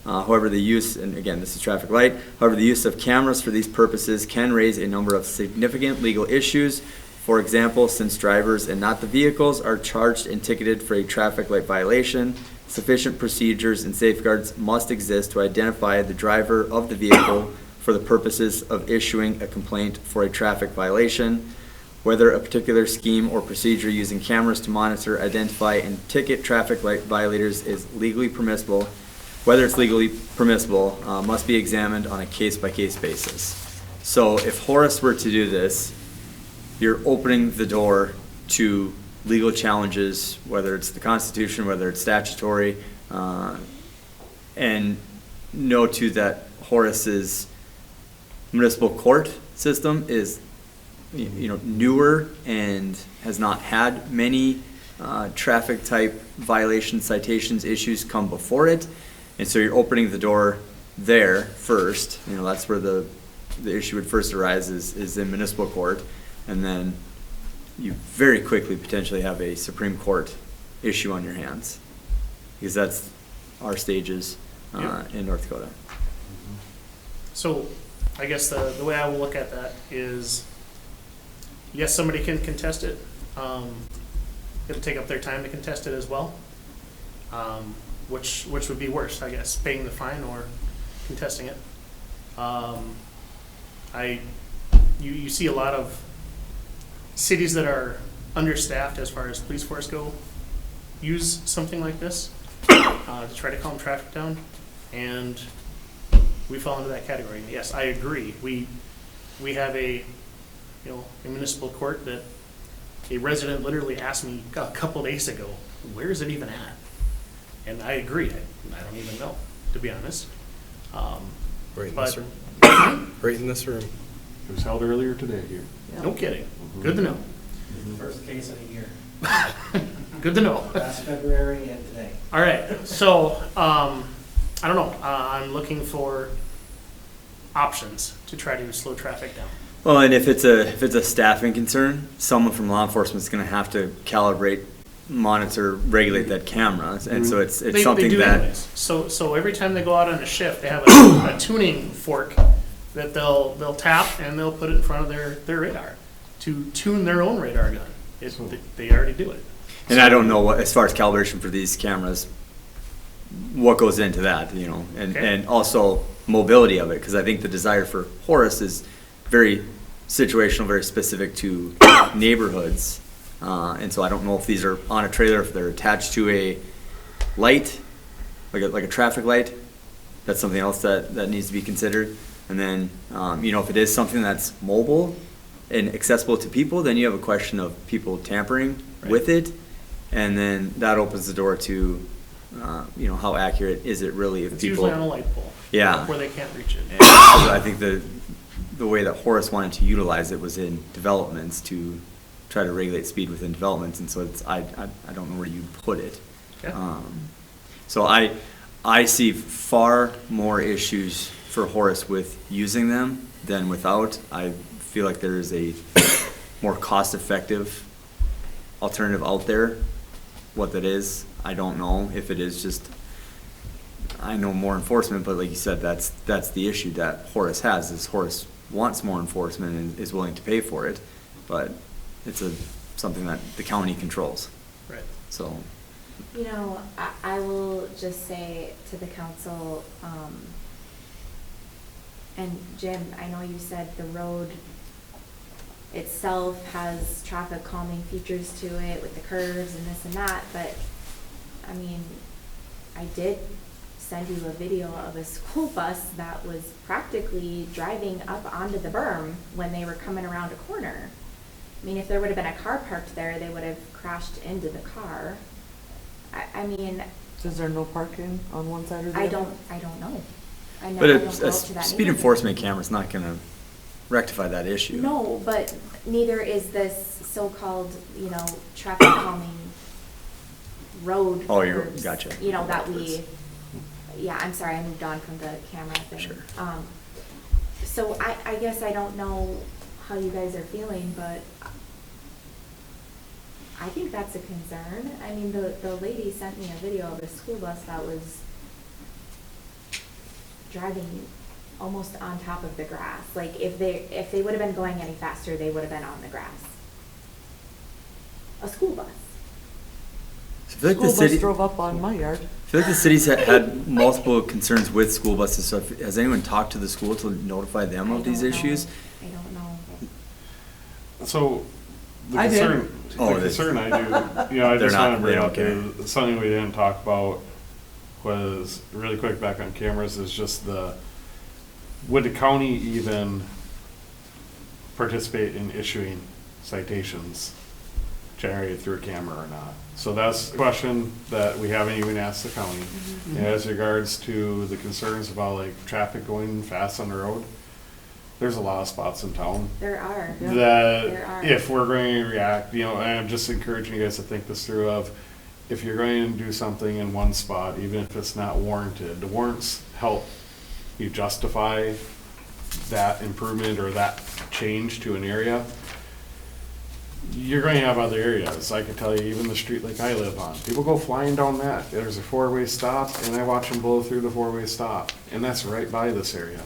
However, the use, and again, this is traffic light, however, the use of cameras for these purposes can raise a number of significant legal issues. For example, since drivers and not the vehicles are charged and ticketed for a traffic light violation, sufficient procedures and safeguards must exist to identify the driver of the vehicle for the purposes of issuing a complaint for a traffic violation. Whether a particular scheme or procedure using cameras to monitor, identify, and ticket traffic light violators is legally permissible, must be examined on a case-by-case basis. So if Horace were to do this, you're opening the door to legal challenges, whether it's the Constitution, whether it's statutory, and know too that Horace's municipal court system is newer and has not had many traffic type violation citations issues come before it, and so you're opening the door there first. That's where the issue would first arise is in municipal court, and then you very quickly potentially have a Supreme Court issue on your hands, because that's our stages in North Dakota. So I guess the way I will look at that is, yes, somebody can contest it. It'll take up their time to contest it as well. Which would be worse, I guess, paying the fine or contesting it. You see a lot of cities that are understaffed as far as police force go use something like this to try to calm traffic down, and we fall into that category. Yes, I agree. We have a municipal court that a resident literally asked me a couple days ago, where is it even at? And I agree. I don't even know, to be honest. Right in this room. Right in this room. It was held earlier today here. No kidding. Good to know. First case of the year. Good to know. Last February and today. All right. So, I don't know. I'm looking for options to try to slow traffic down. Well, and if it's a staffing concern, someone from law enforcement is going to have to calibrate, monitor, regulate that camera, and so it's something they do that. Anyways. So every time they go out on a shift, they have a tuning fork that they'll tap and they'll put it in front of their radar to tune their own radar gun. They already do it. And I don't know what, as far as calibration for these cameras, what goes into that, and also mobility of it, because I think the desire for Horace is very situational, very specific to neighborhoods, and so I don't know if these are on a trailer, if they're attached to a light, like a traffic light. That's something else that needs to be considered. And then, if it is something that's mobile and accessible to people, then you have a question of people tampering with it, and then that opens the door to, how accurate is it really if It's people. usually on a light pole. Yeah. Where they can't reach it. And so I think the way that Horace wanted to utilize it was in developments to try to regulate speed within developments, and so I don't know where you put it. Yeah. So I see far more issues for Horace with using them than without. I feel like there is a more cost-effective alternative out there. What that is, I don't know. If it is just, I know more enforcement, but like you said, that's the issue that Horace has, is Horace wants more enforcement and is willing to pay for it, but it's something that the county controls, Right. so. You know, I will just say to the council, and Jim, I know you said the road itself has traffic calming features to it with the curves and this and that, but, I mean, I did send you a video of a school bus that was practically driving up onto the berm when they were coming around a corner. I mean, if there would have been a car parked there, they would have crashed into the car. I mean, Is there no parking on one side or the other? I don't know. I know But I a don't go up to that speed neighborhood. enforcement camera's not gonna rectify that issue. No, but neither is this so-called, you know, traffic calming road. Oh, you're, curbs, gotcha. You know, that we, yeah, I'm sorry, I moved on from the camera thing. Sure. So I guess I don't know how you guys are feeling, but I think that's a concern. I mean, the lady sent me a video of a school bus that was driving almost on top of the grass. Like, if they would have been going any faster, they would have been on the grass. A school bus. I feel like School the city, bus drove up on my yard. I feel like the city's had multiple concerns with school buses, so has anyone talked to the school to notify them of these I don't know. issues? I don't know. So, the I did. concern, Oh, the they- concern I do, I They're just not- want to bring they up don't care. is something we didn't talk about was, really quick back on cameras, is just would the county even participate in issuing citations generated through a camera or not? So that's a question that we haven't even asked the county. And as regards to the concerns about like traffic going fast on the road, there's a lot of spots in town There are. Yeah. that There are. if we're going to react, and I'm just encouraging you guys to think this through of, if you're going to do something in one spot, even if it's not warranted, the warrants help you justify that improvement or that change to an area. You're going to have other areas. I can tell you, even the street like I live on, people go flying down that. There's a four-way stop, and I watch them blow through the four-way stop, and that's right by this area.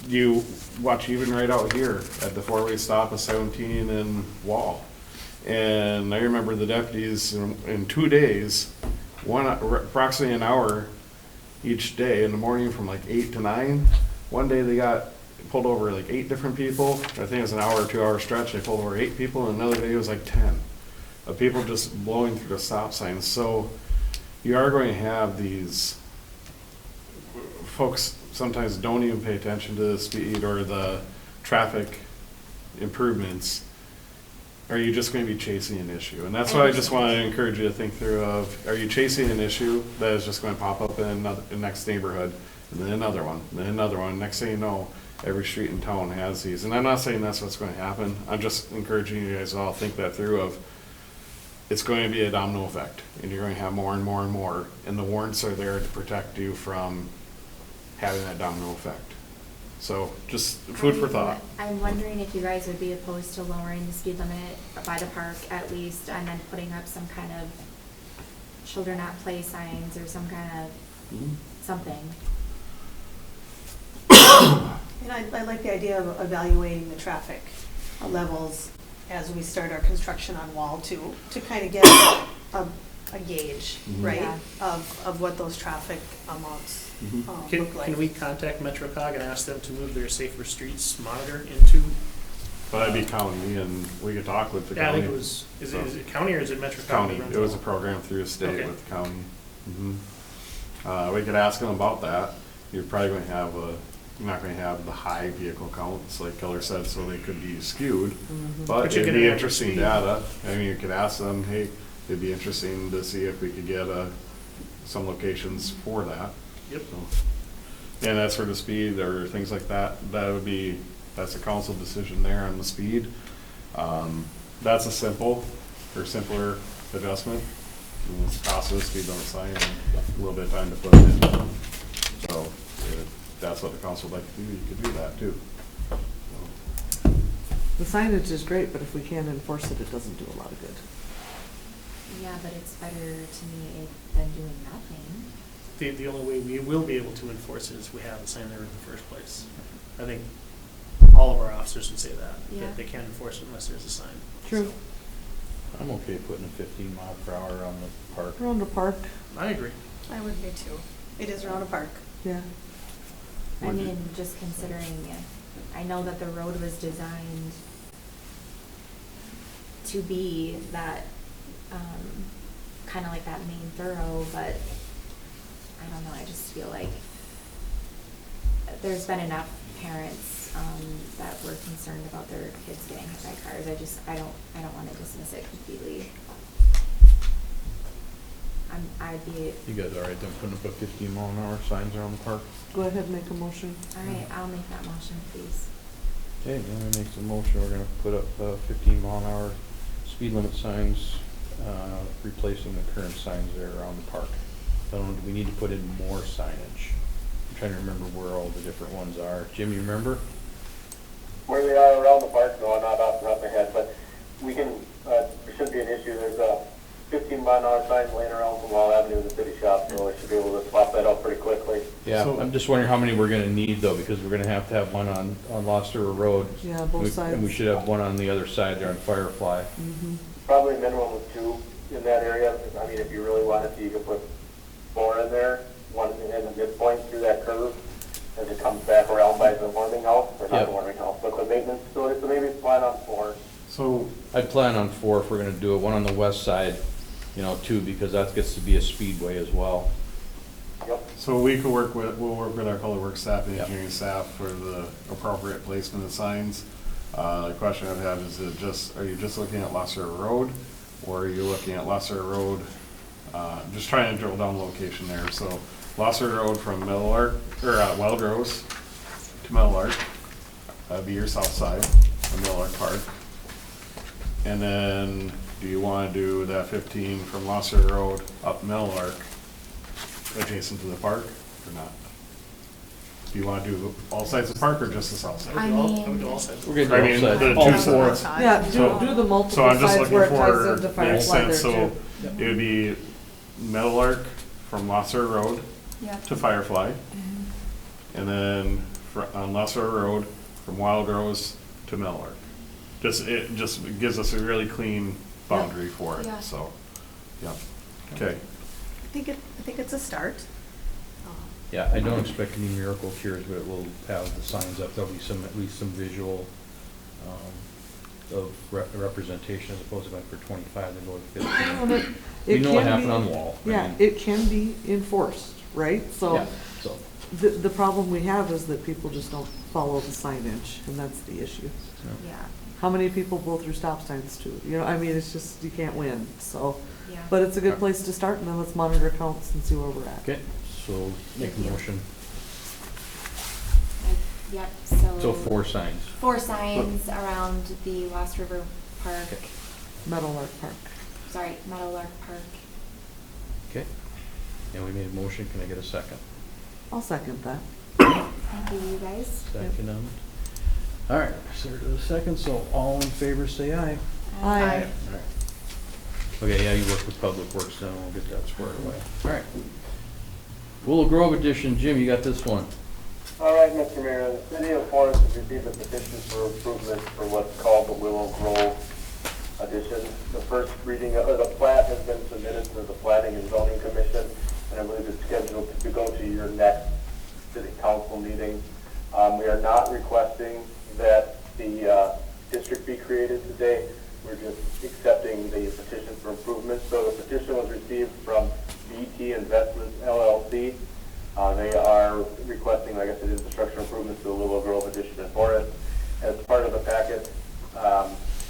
You watch even right out here at the four-way stop of 17 and Wall. And I remember the deputies in 2 days, approximately an hour each day in the morning from like 8 to 9. One day they got pulled over like 8 different people. I think it was an hour or 2 hour stretch. They pulled over 8 people, and another day it was like 10 of people just blowing through the stop signs. So you are going to have these folks sometimes don't even pay attention to the speed or the traffic improvements. Are you just going to be chasing an issue? And that's why I just want to encourage you to think through of, are you chasing an issue that is just going to pop up in the next neighborhood, and then another one, and then another one. Next thing you know, every street in town has these. And I'm not saying that's what's going to happen. I'm just encouraging you guys all to think that through of, it's going to be a domino effect, and you're going to have more and more and more. And the warrants are there to protect you from having that domino effect. So just food for thought. I'm wondering if you guys would be opposed to lowering the speed limit by the park at least, and then putting up some kind of children at play signs or some kind of something. And I like the idea of evaluating the traffic levels as we start our construction on Wall too, to kind of get a gauge, right, Yeah. of what those traffic amounts look like. Can we contact MetroCog and ask them to move their Safer Streets monitor into? But that'd be county, and we could talk with the Yeah, I county. think it was, is it county or is it MetroCog? County, it was a program through the state Okay. with the county. We could ask them about that. You're probably going to have you're not going to have the high vehicle counts, like Keller said, so they could be skewed. But But you it'd could be have interesting speed. data. I mean, you could ask them, hey, it'd be interesting to see if we could get some locations for that. Yep. So, and as for the speed or things like that, that's a council decision there on the speed. That's a simpler adjustment. And it's the cost of the speed limit sign and a little bit of time to put it in. So if that's what the council would like to do, you could do that too. So, The signage is great, but if we can't enforce it, it doesn't do a lot of good. Yeah, but it's better to me than doing nothing. The only way we will be able to enforce it is we have a sign there in the first place. I think all of our officers would say that, Yeah. that they can't enforce it unless there's a sign. True. So, I'm okay putting a 15 mile per hour on the park. Around the park, I agree. I would be too. It is around a park. yeah. I mean, just considering, I know that the road was designed to be that, kind of like that main thorough, but I don't know, I just feel like there's been enough parents, that were concerned about their kids getting hit by cars. I don't want to dismiss it completely. I'd be, You guys all right then putting up a 15 mile an hour signs around the park? Go ahead and make a motion. all right, I'll make that motion, please. Okay, then we make some motion, we're gonna put up 15 mile an hour speed limit signs, replacing the current signs there around the park. I don't know, do we need to put in more signage? I'm trying to remember where all the different ones are. Jim, you remember? Where they are around the park, no, not off the top of my head, but we can, there shouldn't be an issue. There's a 15-mile-an-hour sign laying around from Wall Avenue in the city shop, so we should be able to swap that out pretty quickly. Yeah, So- I'm just wondering how many we're gonna need though, because we're gonna have to have one on Lost River Road. Yeah, both sides. And we should have one on the other side there on Firefly. Mm-hmm. Probably a minimum of 2 in that area. I mean, if you really wanted to, you could put 4 in there, one in the midpoint through that curve, as it comes back around by the warming house, or not Yep. the warming house, but the maintenance facility, so maybe it's plan on 4. So, I'd plan on 4 if we're gonna do it, one on the west side, 2, because that gets to be a speedway as well. Yep. so we'll work with our public works staff and Yep. engineering staff for the appropriate placement of signs. The question I've had is are you just looking at Lost River Road, or are you looking at Lost River Road? Just trying to drill down the location there. So Lost River Road from Meadowlark, or Wild Rose to Meadowlark, that'd be your south side of Meadowlark Park. And then, do you want to do that 15 from Lost River Road up Meadowlark, adjacent to the park, or not? Do you want to do all sides of the park or just the south side? I I would mean, do all sides. We're gonna I do mean, all the sides. All two 4. sides. Yeah, So- do the multiple So I'm just sides where looking it ties for, into makes Firefly there sense, so too. it would be Meadowlark from Lost River Road Yep. to Firefly. And then on Lost River Road from Wild Rose to Meadowlark. It just gives us a really clean boundary for it, Yeah. so, yeah. Okay, I think it's a start. Yeah, I don't expect any miracle cures, but it will have the signs up, there'll be at least some visual, of representation as opposed to going for 25 and go to 15. We know what happened on the wall. I Yeah, mean, it can be enforced, right? So Yeah, so, the problem we have is that people just don't follow the signage, and that's the issue. yeah, How many people blow through stop signs too? I mean, it's just, you can't win, so. yeah. But it's a good place to start, and then let's monitor counts and see where we're at. okay, so make a Thank you. motion. Yep, so. So 4 signs. 4 signs around the Lost River Park, Okay. Meadowlark Park. sorry, Meadowlark Park. Okay, and we made a motion, can I get a second? I'll second that. Thank you, you guys. Second on it. All right, so there's a second, so all in favor say aye. Aye. All right. Okay, yeah, you work with Public Works, then we'll get that squared away. All right. Willow Grove edition, Jim, you got this one. All right, Mr. Mayor, the city of Horace has received a petition for improvement for what's called the Willow Grove addition. The first reading of the plat has been submitted to the Planning and Zoning Commission, and I believe it's scheduled to go to your next city council meeting. We are not requesting that the district be created today. We're just accepting the petition for improvement. So the petition was received from BT Investments LLC. They are requesting, like I said, infrastructure improvements to the Willow Grove addition in Horace. As part of the packet,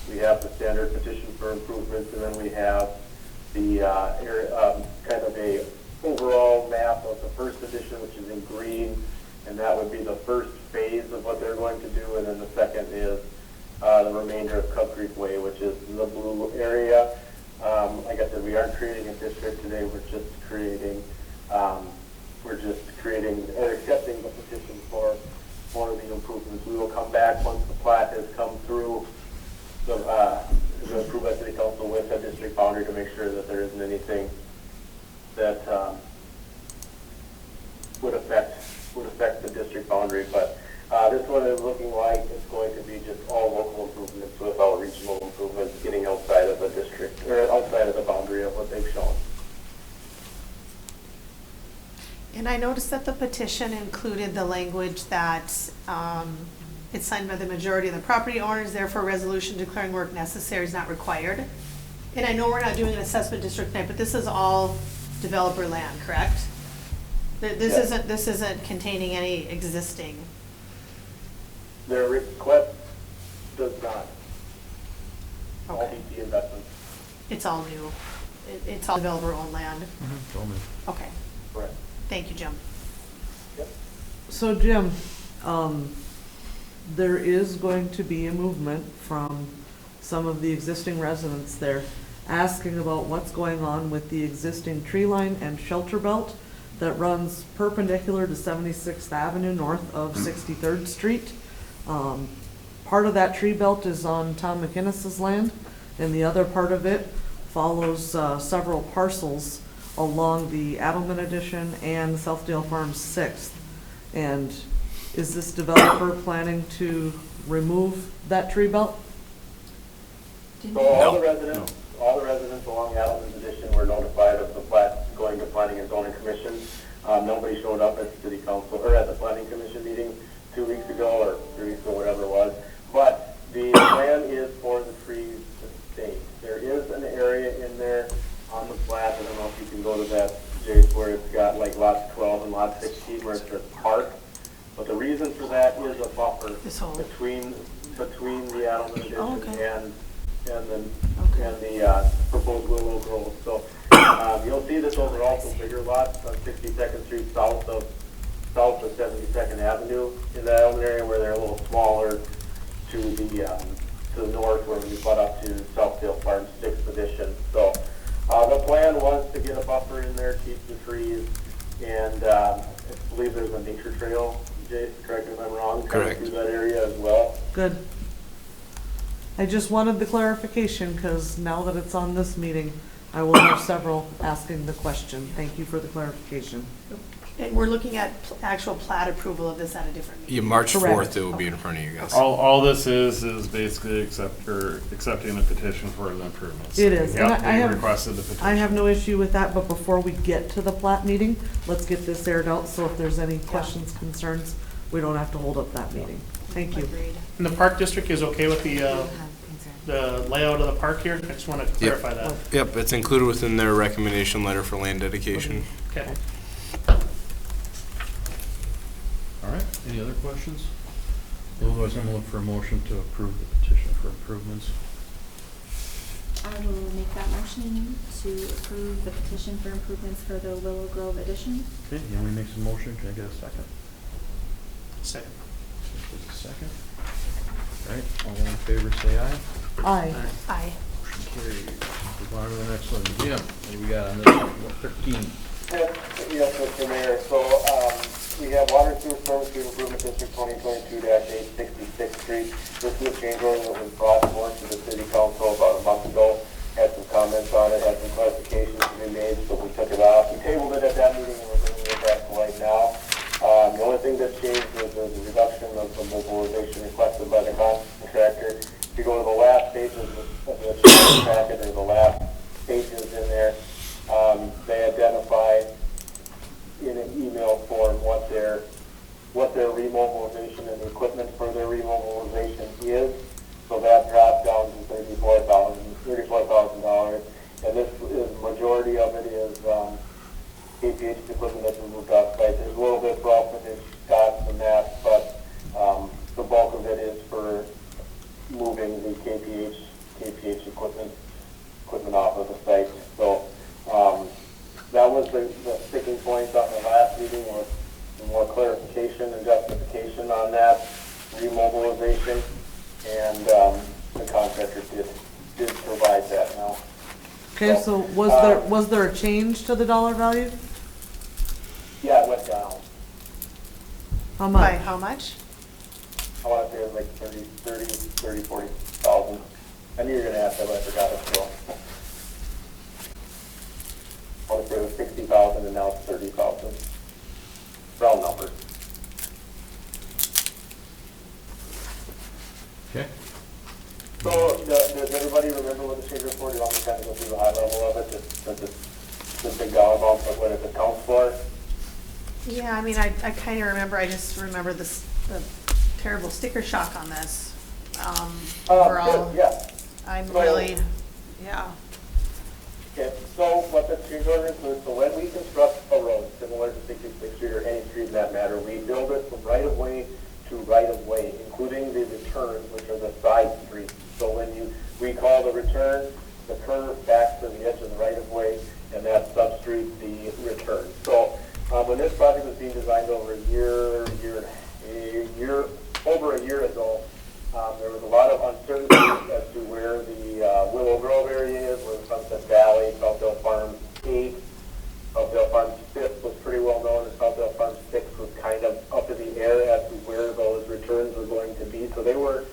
we have the standard petition for improvements, and then we have the kind of a overall map of the first edition, which is in green, and that would be the first phase of what they're going to do, and then the second is the remainder of Cub Creek Way, which is the blue area. Like I said, we aren't creating a district today. We're just creating or accepting the petition for the improvements. We will come back once the plat has come through the approved by City Council with a district boundary to make sure that there isn't anything that would affect the district boundary. But This one is looking like it's going to be just all local improvements without regional improvements getting outside of the district, or outside of the boundary of what they've shown. And I noticed that the petition included the language that it's signed by the majority of the property owners, therefore resolution declaring work necessary is not required. And I know we're not doing an assessment district tonight, but this is all developer land, correct? This Yes. this isn't containing any existing. Their request does not. All Okay. BP investments, It's all new. It's all developer-owned land. Okay, correct. thank you, Jim. Yep. So Jim, there is going to be a movement from some of the existing residents there asking about what's going on with the existing tree line and shelter belt that runs perpendicular to 76th Avenue north of 63rd Street. Part of that tree belt is on Tom McInnes's land, and the other part of it follows several parcels along the Adelman Addition and Southdale Farms 6th. And is this developer planning to remove that tree belt? So all the residents along Adelman's Addition were notified of the plat going to Planning and Zoning Commission. Nobody showed up at the city council, or at the Planning Commission meeting 2 weeks ago, or 3 weeks ago, whatever it was. But the plan is for the trees to stay. There is an area in there on the plat, I don't know if you can go to that, Jace, where it's got like lots 12 and lot 16 where it says park. But the reason for that is a buffer This whole- between the Adelman Addition Oh, okay. and the Okay. proposed Willow Grove. So you'll see that those are also bigger lots on 62nd Street south of 72nd Avenue in the Adelman area, where they're a little smaller to the north, where we butt up to Southdale Farms 6th Edition. So the plan was to get a buffer in there, keep the trees, and I believe there's a nature trail, Jace, correct me if I'm wrong, Correct. through that area as well. Good. I just wanted the clarification, because now that it's on this meeting, I will have several asking the question. Thank you for the clarification. And we're looking at actual plat approval of this at a different meeting. Yeah, March Correct. 4th, it will be in front of you guys. All this is basically accepting the petition for the improvements. It is, and Yep, I they have- requested the petition. I have no issue with that, but before we get to the plat meeting, let's get this aired out, so if there's any questions, concerns, we don't have to hold up that meeting. Thank you. Agreed. And the park district is okay with We have the concerns. layout of the park here? I just want to clarify that. Yep, it's included within their recommendation letter for land dedication. Okay. All right, any other questions? Otherwise, I'm gonna look for a motion to approve the petition for improvements. I will make that motion to approve the petition for improvements for the Willow Grove addition. Okay, Yemi makes a motion, can I get a second? Second. Just a second. All right, all in favor, say aye. Aye. Aye. Motion carried. Move on to the next one. Jim, what do we got on this one? What, 13? Yes, Mr. Mayor, so we have Water Sewer Service Improvement District 2022-866th Street. This is a change order that was brought forward to the city council about a month ago. Had some comments on it, had some clarifications to be made, so we took it off. We tabled it at that meeting, and we're bringing it back to light now. The only thing that changed was the reduction of the mobilization requested by the contractor. If you go to the last pages of the packet, or the last pages in there, they identify in an email form what their remobilization and the equipment for their remobilization is. So that dropped down to $34,000. And this is, majority of it is KPH equipment that's been moved off site. There's a little bit for outfitting Scott's and that, but the bulk of it is for moving the KPH equipment off of the site. So that was the sticking point on the last meeting, was more clarification and justification on that remobilization, and the contractor did provide that now. Okay, so was there a change to the dollar value? Yeah, it went down. How By much? how much? I want to say it was like 40,000. I knew you were going to ask that, but I forgot it, so. I want to say it was 60,000 and now it's 30,000. Round number. Yeah, I mean, I kind of remember, I just remember the terrible sticker shock on this. Overall, Good, yeah. I'm So- really, yeah. Okay, so what the change order includes, so when we construct a road, similar to 66th Street or any street in that matter, we build it from right-of-way to right-of-way, including the returns, which are the side streets. So when we call the return, the curve back to the edge of the right-of-way, and that substreet, the return. So when this project was being designed over a year ago, there was a lot of uncertainty as to where the Willow Grove area is, where the Sunset Valley, Southdale Farms 8, Southdale Farms 5 was pretty well known, and Southdale Farms 6 was kind of up in the air as to where those returns were going to be. So they were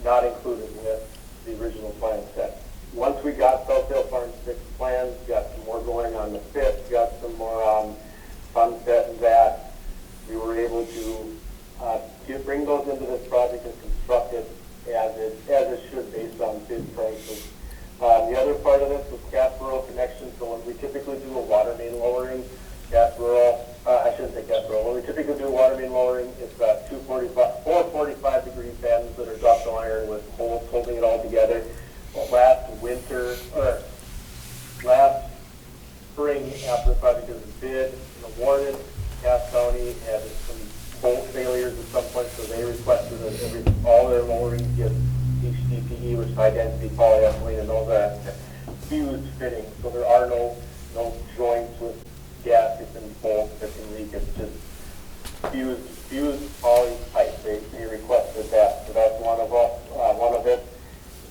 not included with the original plan set. Once we got Southdale Farms 6 plans, got some more going on the 5th, got some more Sunset and that, we were able to bring those into this project and construct it as it should based on bid prices. The other part of this was gas rural connection. So when we typically do a water main lowering, I shouldn't say gas rural. When we typically do a water main lowering, it's 445 degree bends that are ductile iron with holes holding it all together. Well, last spring, after the project was bid and awarded, Cass County had some bolt failures at some point, so they requested that all their lowering get HDPE, which is high density polyethylene, and those are fused fittings. So there are no joints with gaskets and bolts that can leak. It's just fused poly pipe. They requested that. So that's one of it.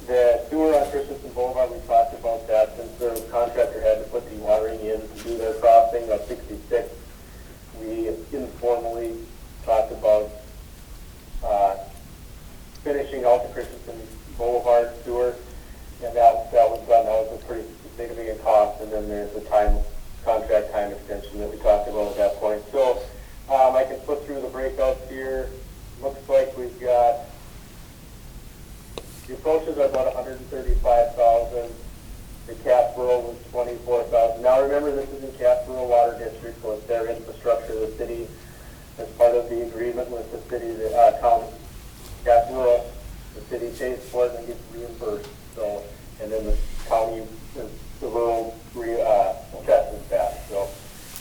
The sewer on Christensen Boulevard, we talked about that since the contractor had to put dewatering in to do their crossing of 66. We informally talked about finishing out the Christensen Boulevard sewer, and that was done. That was a pretty significant cost, and then there's the contract time extension that we talked about at that point. So I can flip through the breakouts here. Looks like we've got the approaches are about 135,000. The Cass Rural was 24,000. Now remember, this is in Cass Rural Water District, so it's their infrastructure. The city, as part of the agreement with the city, the county, Cass Rural, the city pays for it and gets reimbursed. So, and then the county, the rural assesses that. So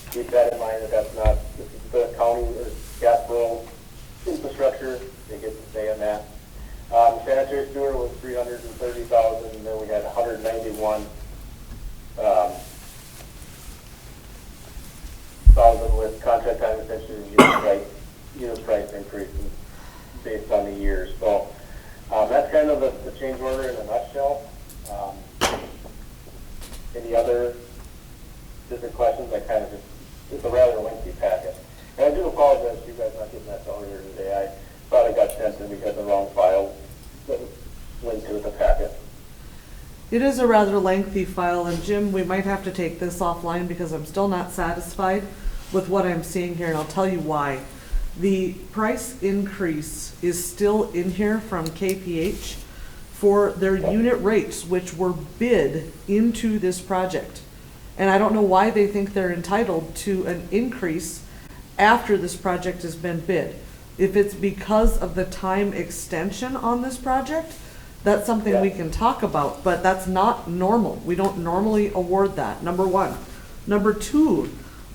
keep that in mind that that's not the county or Cass Rural infrastructure. They get to stay in that. Sanitary sewer was 330,000, and then we had 191,000 with contract time extension and unit price increases based on the years. So that's kind of the change order in a nutshell. Any other different questions? It's a rather lengthy packet. And I do apologize for you guys not getting that earlier today. I thought it got sent and we had the wrong file that was linked to the packet. It is a rather lengthy file, and Jim, we might have to take this offline because I'm still not satisfied with what I'm seeing here, and I'll tell you why. The price increase is still in here from KPH for their unit rates, which were bid into this project. And I don't know why they think they're entitled to an increase after this project has been bid. If it's because of the time extension on this project, that's something we can talk about, but that's not normal. We don't normally award that, number one. Number two,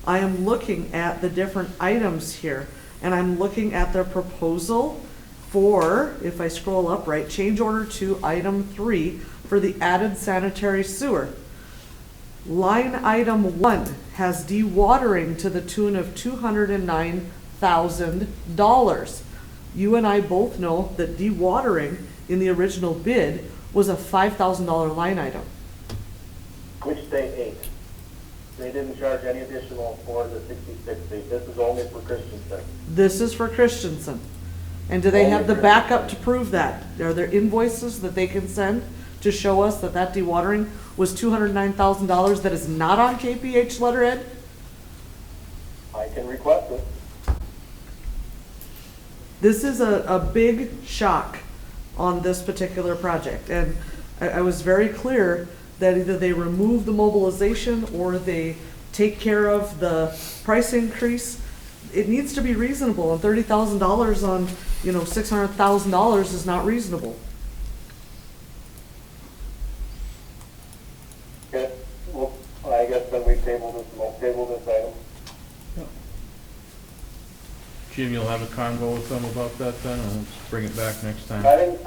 I am looking at the different items here, and I'm looking at their proposal for, if I scroll up right, change order to item 3 for the added sanitary sewer. Line item 1 has dewatering to the tune of $209,000. You and I both know that dewatering in the original bid was a $5,000 line item. Which they ate. They didn't charge any additional for the 66 feet. This is only for Christensen. This is for Christensen. And do they have the backup to prove that? Are there invoices that they can send to show us that that dewatering was $209,000 that is not on KPH letterhead? I can request it. This is a big shock on this particular project. And I was very clear that either they remove the mobilization or they take care of the price increase. it needs to be reasonable, and $30,000 on, $600,000 is not reasonable. Okay, well, I guess then we table this item. Jim, you'll have a convo with them about that then, and let's bring it back next time. I think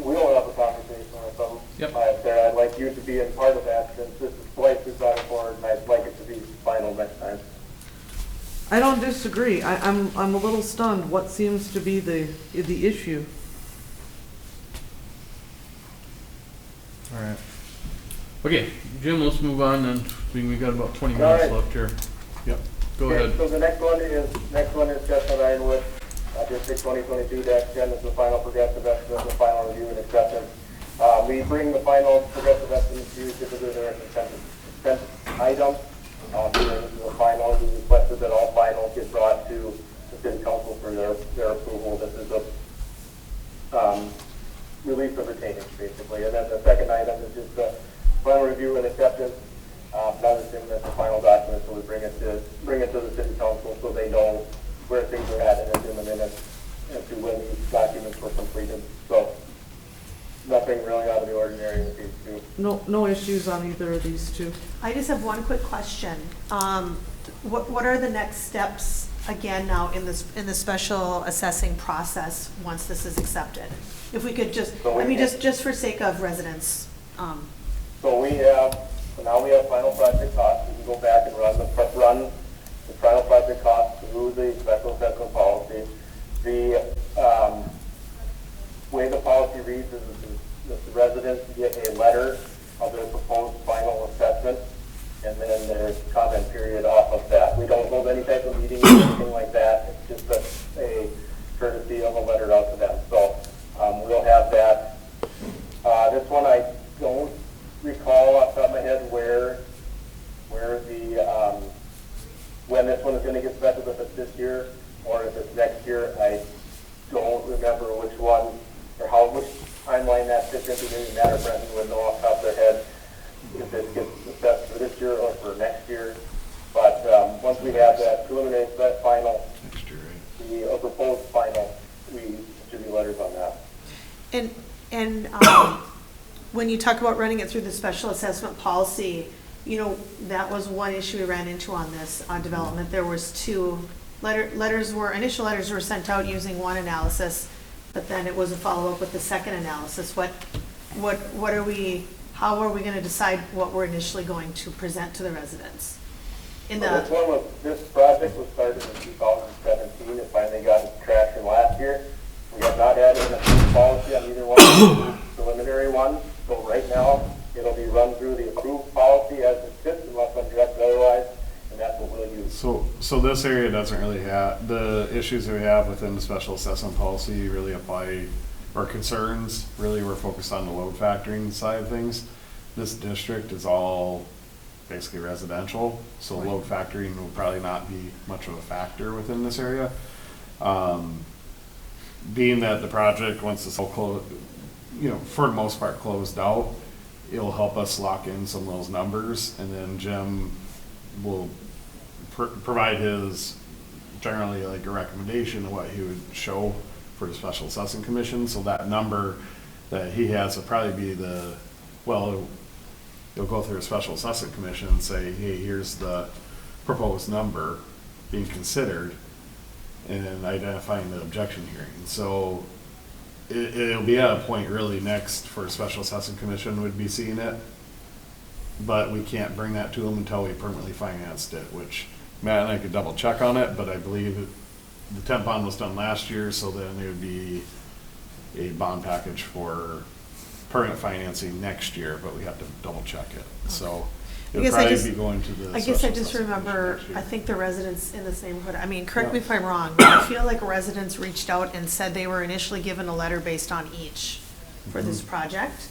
we'll have a conversation with them. Yep. There, I'd like you to be a part of that, since this is twice we've got it forward, and I'd like it to be final next time. I don't disagree. I'm a little stunned. What seems to be the issue? All right. Okay, Jim, let's move on then. We got about 20 All minutes right. left here. Yep, go Okay, ahead. so the next one is Chestnut Ironwood, District 2022-10 is the final progressive estimate, the final review and acceptance. We bring the final progressive estimate to you, typically they're an consent item. This is the final, we requested that all finals get brought to the city council for their approval. This is a release of retainage, basically. And then the second item is just the final review and acceptance. Not assuming that's the final document, so we bring it to the city council so they know where things are at, and it's in the minutes as to when these documents were completed. So nothing really out of the ordinary with these two. No issues on either of these two. I just have one quick question. What are the next steps, again, now in the special assessing process, once this is accepted? If we could just, just for sake of residents. So now we have final project costs. We can go back and run the final project costs through the special assessment policy. The way the policy reads is that the residents get a letter of their proposed final assessment, and then there's a comment period off of that. We don't hold any type of meeting or anything like that. It's just a courtesy of a letter out to them. So we'll have that. This one I don't recall off the top of my head when this one is going to get special, if it's this year or if it's next year. I don't remember which one or which timeline that fits into. It doesn't matter. Brendan would know off the top of their head if it gets assessed for this year or for next year. But once we have that preliminary set final, the proposed final, we distribute letters on that. And when you talk about running it through the special assessment policy, that was one issue we ran into on this development. There was two initial letters were sent out using one analysis, but then it was a follow-up with the second analysis. How are we going to decide what we're initially going to present to the residents? This project was started in 2017. It finally got its traction last year. We have not had an approved policy on either one of the preliminary ones. So right now, it'll be run through the approved policy as it sits, unless I'm directed otherwise, and that's what we'll use. So this area doesn't really have, the issues that we have within the special assessment policy really apply, or concerns, really we're focused on the load factoring side of things. This district is all basically residential, so load factoring will probably not be much of a factor within this area. Being that the project, once it's all closed, for the most part closed out, it'll help us lock in some of those numbers, and then Jim will provide his, generally like a recommendation of what he would show for the special assessing commission. So that number that he has will probably be you'll go through a special assessing commission and say, hey, here's the proposed number being considered, and identifying the objection hearing. So it'll be at a point really next for a special assessing commission would be seeing it, but we can't bring that to them until we permanently financed it, which Matt and I could double check on it, but I believe the temp bond was done last year, so then there would be a bond package for permanent financing next year, but we have to double check it. So it'll probably be going to the. I guess I just remember, I think the residents in this neighborhood, correct me if I'm wrong, but I feel like residents reached out and said they were initially given a letter based on each for this project.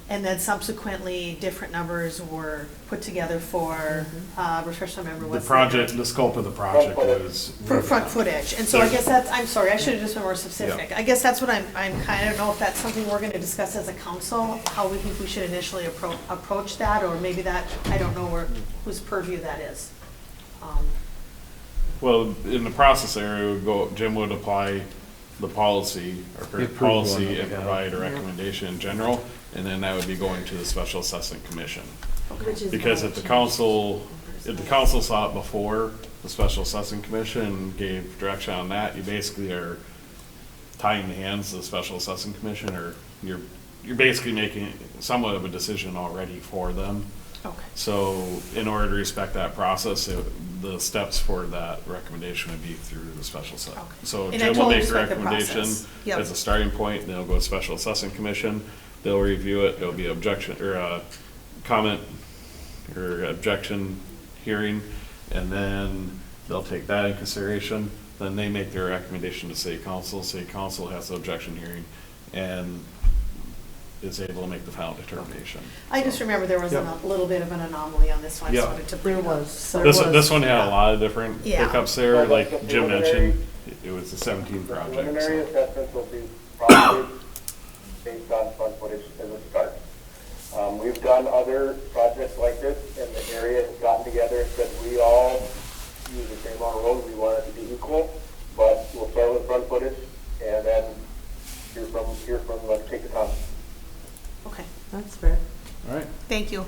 And then subsequently, different numbers were put together for, refresh my memory, what's the scope of the project was. for front footage. And so I guess that's, I'm sorry, I should have just been more specific. I guess that's what I'm kind of, know if that's something we're going to discuss as a council, how we think we should initially approach that, or maybe that, I don't know whose purview that is. Well, in the process area, would go, Jim would apply the policy, or The approved policy one, and yeah. provide a recommendation in general, and then that would be going to the Special Assessment Commission. Because if the council saw it before, the Special Assessment Commission gave direction on that, you basically are tying the hands of the Special Assessment Commission, or you're basically making somewhat of a decision already for them. Okay. So in order to respect that process, the steps for that recommendation would be through the special set. Okay. So And I Jim will totally make a respect the recommendation process. Yep. as a starting point, then it'll go to Special Assessment Commission. They'll review it, there'll be objection, or a comment, or objection hearing, and then they'll take that in consideration. Then they make their recommendation to City Council. City Council has the objection hearing, and is able to make the final determination. I just remember there was a little bit of an anomaly on this one, so I Yeah. wanted to bring it There up. was. So- This one had a lot of different Yeah. hiccups there, like Jim mentioned, it was a 17 project. Preliminary so. assessments will be probably based on front footage as a start. We've done other projects like this, and the area has gotten together and said, we all use the same amount of roads, we want it to be equal, but we'll start with front footage, and then hear from, take the comments. Okay, That's fair. All right. thank you.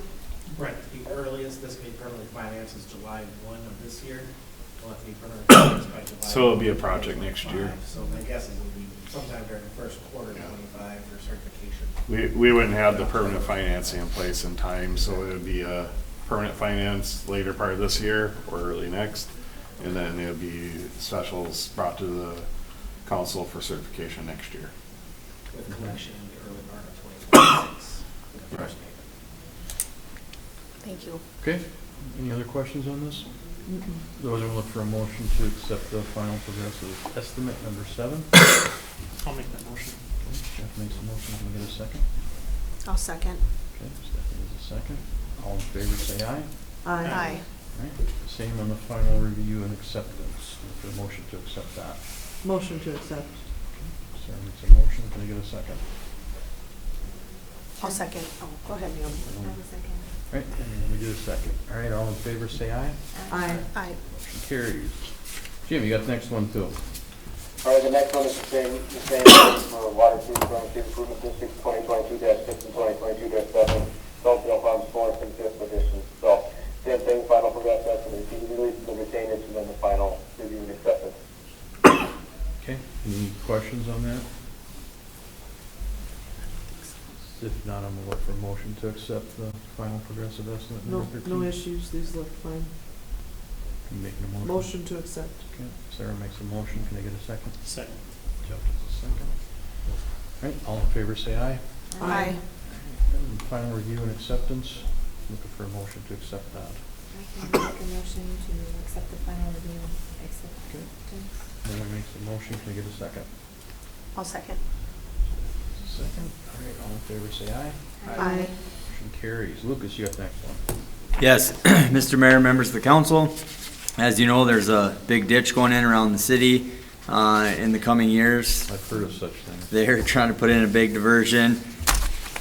Right, the earliest this can be permanently financed is July 1 of this year. We'll have to be permanently financed by July. So it'll be a project next year. 2025. So my guess is it'll be sometime during the first quarter of 25 for certification. We wouldn't have the permanent financing in place in time, so it would be a permanent finance later part of this year or early next. And then it would be specials brought to the council for certification next year. With collection in the early part of 2026. with the first payment. Thank you. Okay, any other questions on this? Those are look for a motion to accept the final progressive estimate number 7. I'll make that motion. Okay, Jeff makes a motion, can we get a second? I'll second. Okay, Stephanie is a second. All in favor, say aye. Aye. Right, same on the final review and acceptance. Look for a motion to accept that. Motion to accept. Sarah makes a motion, can I get a second? I'll second. Oh, go ahead, Neil. Right, and then we get a second. All right, all in favor, say aye. Aye. Aye. Motion carries. Jim, you got the next one too. All right, the next one is the same for Water Treatment Improvement District 2022-6 and 2022-7, Southdale Farms 4th and 5th edition. So, same thing, final progressive estimate, the release, the retainage, and then the final review and acceptance. Okay, any questions on that? If not, I'm gonna look for a motion to accept the final progressive estimate No, number 13. no issues, these look fine. You making a motion? Motion to accept. Okay, Sarah makes a motion, can I get a second? Second. Jeff does a second. All right, all in favor, say aye. Aye. And final review and acceptance, looking for a motion to accept that. I can make a motion to accept the final review, acceptance. Miller makes a motion, can I get a second? I'll second. Second. All right, all in favor, say aye. Aye. Motion carries. Lucas, you got the next one. Yes, Mr. Mayor, members of the council, as you know, there's a big ditch going in around the city in the coming years. I've heard of such things. They're trying to put in a big diversion.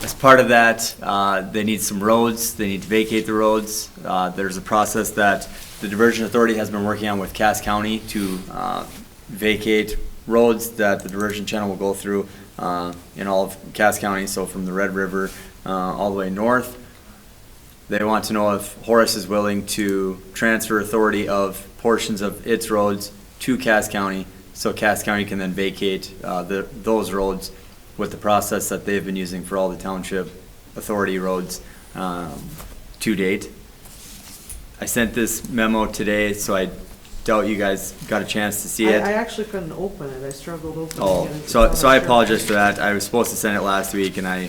As part of that, they need some roads, they need to vacate the roads. There's a process that the Diversion Authority has been working on with Cass County to vacate roads that the diversion channel will go through in all of Cass County, so from the Red River all the way north. They want to know if Horace is willing to transfer authority of portions of its roads to Cass County, so Cass County can then vacate those roads with the process that they've been using for all the township authority roads to date. I sent this memo today, so I doubt you guys got a chance to see it. I actually couldn't open it, I struggled opening it. Oh, It's so not I sure. apologize for that. I was supposed to send it last week and I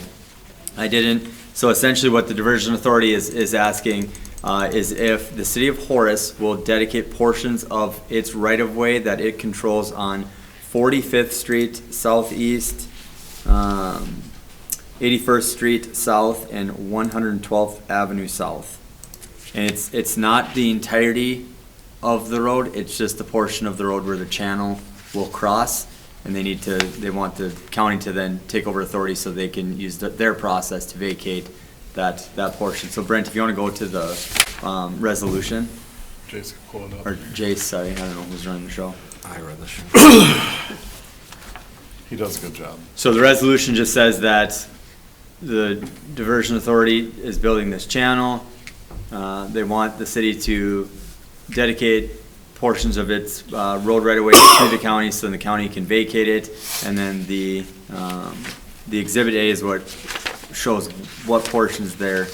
didn't. So essentially what the Diversion Authority is asking is if the city of Horace will dedicate portions of its right-of-way that it controls on 45th Street Southeast, 81st Street South, and 112th Avenue South. And it's not the entirety of the road, it's just the portion of the road where the channel will cross. And they want the county to then take over authority so they can use their process to vacate that portion. So Brent, if you want to go to the resolution. Jason, pull it up. or Jace, sorry, I don't know who's running the show. I read the show. He does a good job. So the resolution just says that the diversion authority is building this channel. They want the city to dedicate portions of its road right away to the county, so the county can vacate it. And then the exhibit A is what shows what portions they're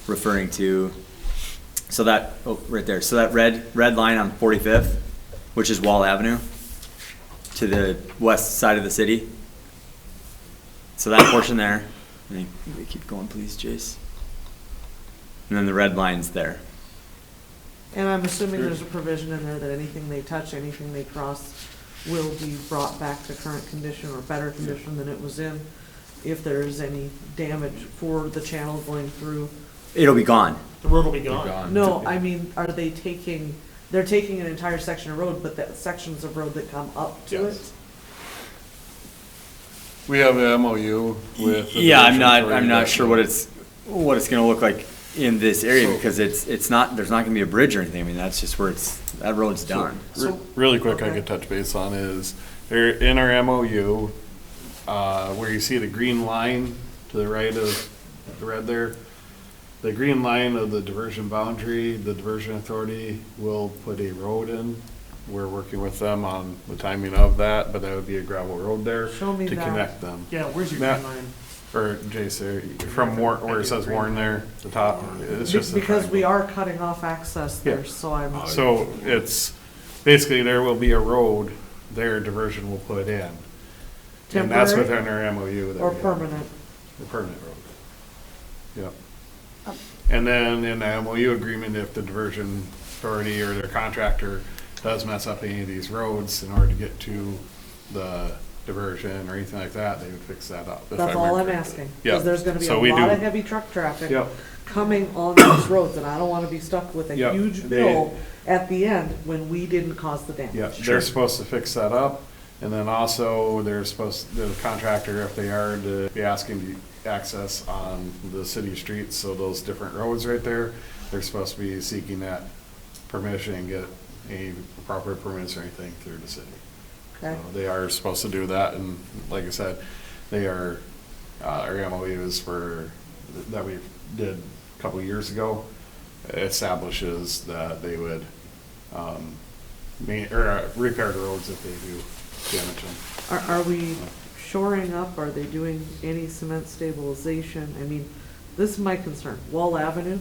referring to. So that, oh, right there, so that red line on 45th, which is Wall Avenue, to the west side of the city. So that portion there, I think, we keep going please, Jace. And then the red line's there. And I'm assuming there's a provision in there that anything they touch, anything they cross will be brought back to current condition or better condition than it was in. If there is any damage for the channel going through. It'll be gone. The road will be gone. No, I mean, are they taking, they're taking an entire section of road, but the sections of road that come up to Yes. it? We have an MOU with. the Yeah, I'm diversion not authority sure what it's gonna look like in this area, So- because it's not, there's not gonna be a bridge or anything. I mean, that's just where that road's done. Really quick, I Okay. could touch base on is, there, in our MOU, where you see the green line to the right of the red there, the green line of the diversion boundary, the diversion authority will put a road in. We're working with them on the timing of that, but that would be a gravel road there Show me to that. connect them. Yeah, where's your Matt, green line? Or Jason, from where it says Warren there, the top, it's just a Because we triangle. are cutting off access there, Yeah. so I'm. So it's, basically there will be a road there diversion will put in. And that's Temporary within our MOU. that or we have. permanent? The permanent road. Yep. And then in the MOU agreement, if the diversion authority or their contractor does mess up any of these roads in order to get to the diversion or anything like that, they would fix that up. if That's I all I'm remember asking. correctly. Because Yep. there's gonna be So a we lot do- of heavy truck traffic Yep. coming on those roads, and I don't wanna be stuck with a Yep. huge They- bill at the end when we didn't cause the damage. Yeah, they're supposed to fix that up, and then also they're supposed, the contractor, if they are, to be asking to access on the city streets, so those different roads right there, they're supposed to be seeking that permission and get any proper permits or anything through the city. Okay. So they are supposed to do that, and like I said, they are, our MOUs for, that we did a couple of years ago, establishes that they would, repair the roads if they do damage them. Are we shoring up, are they doing any cement stabilization? I mean, this is my concern. Wall Avenue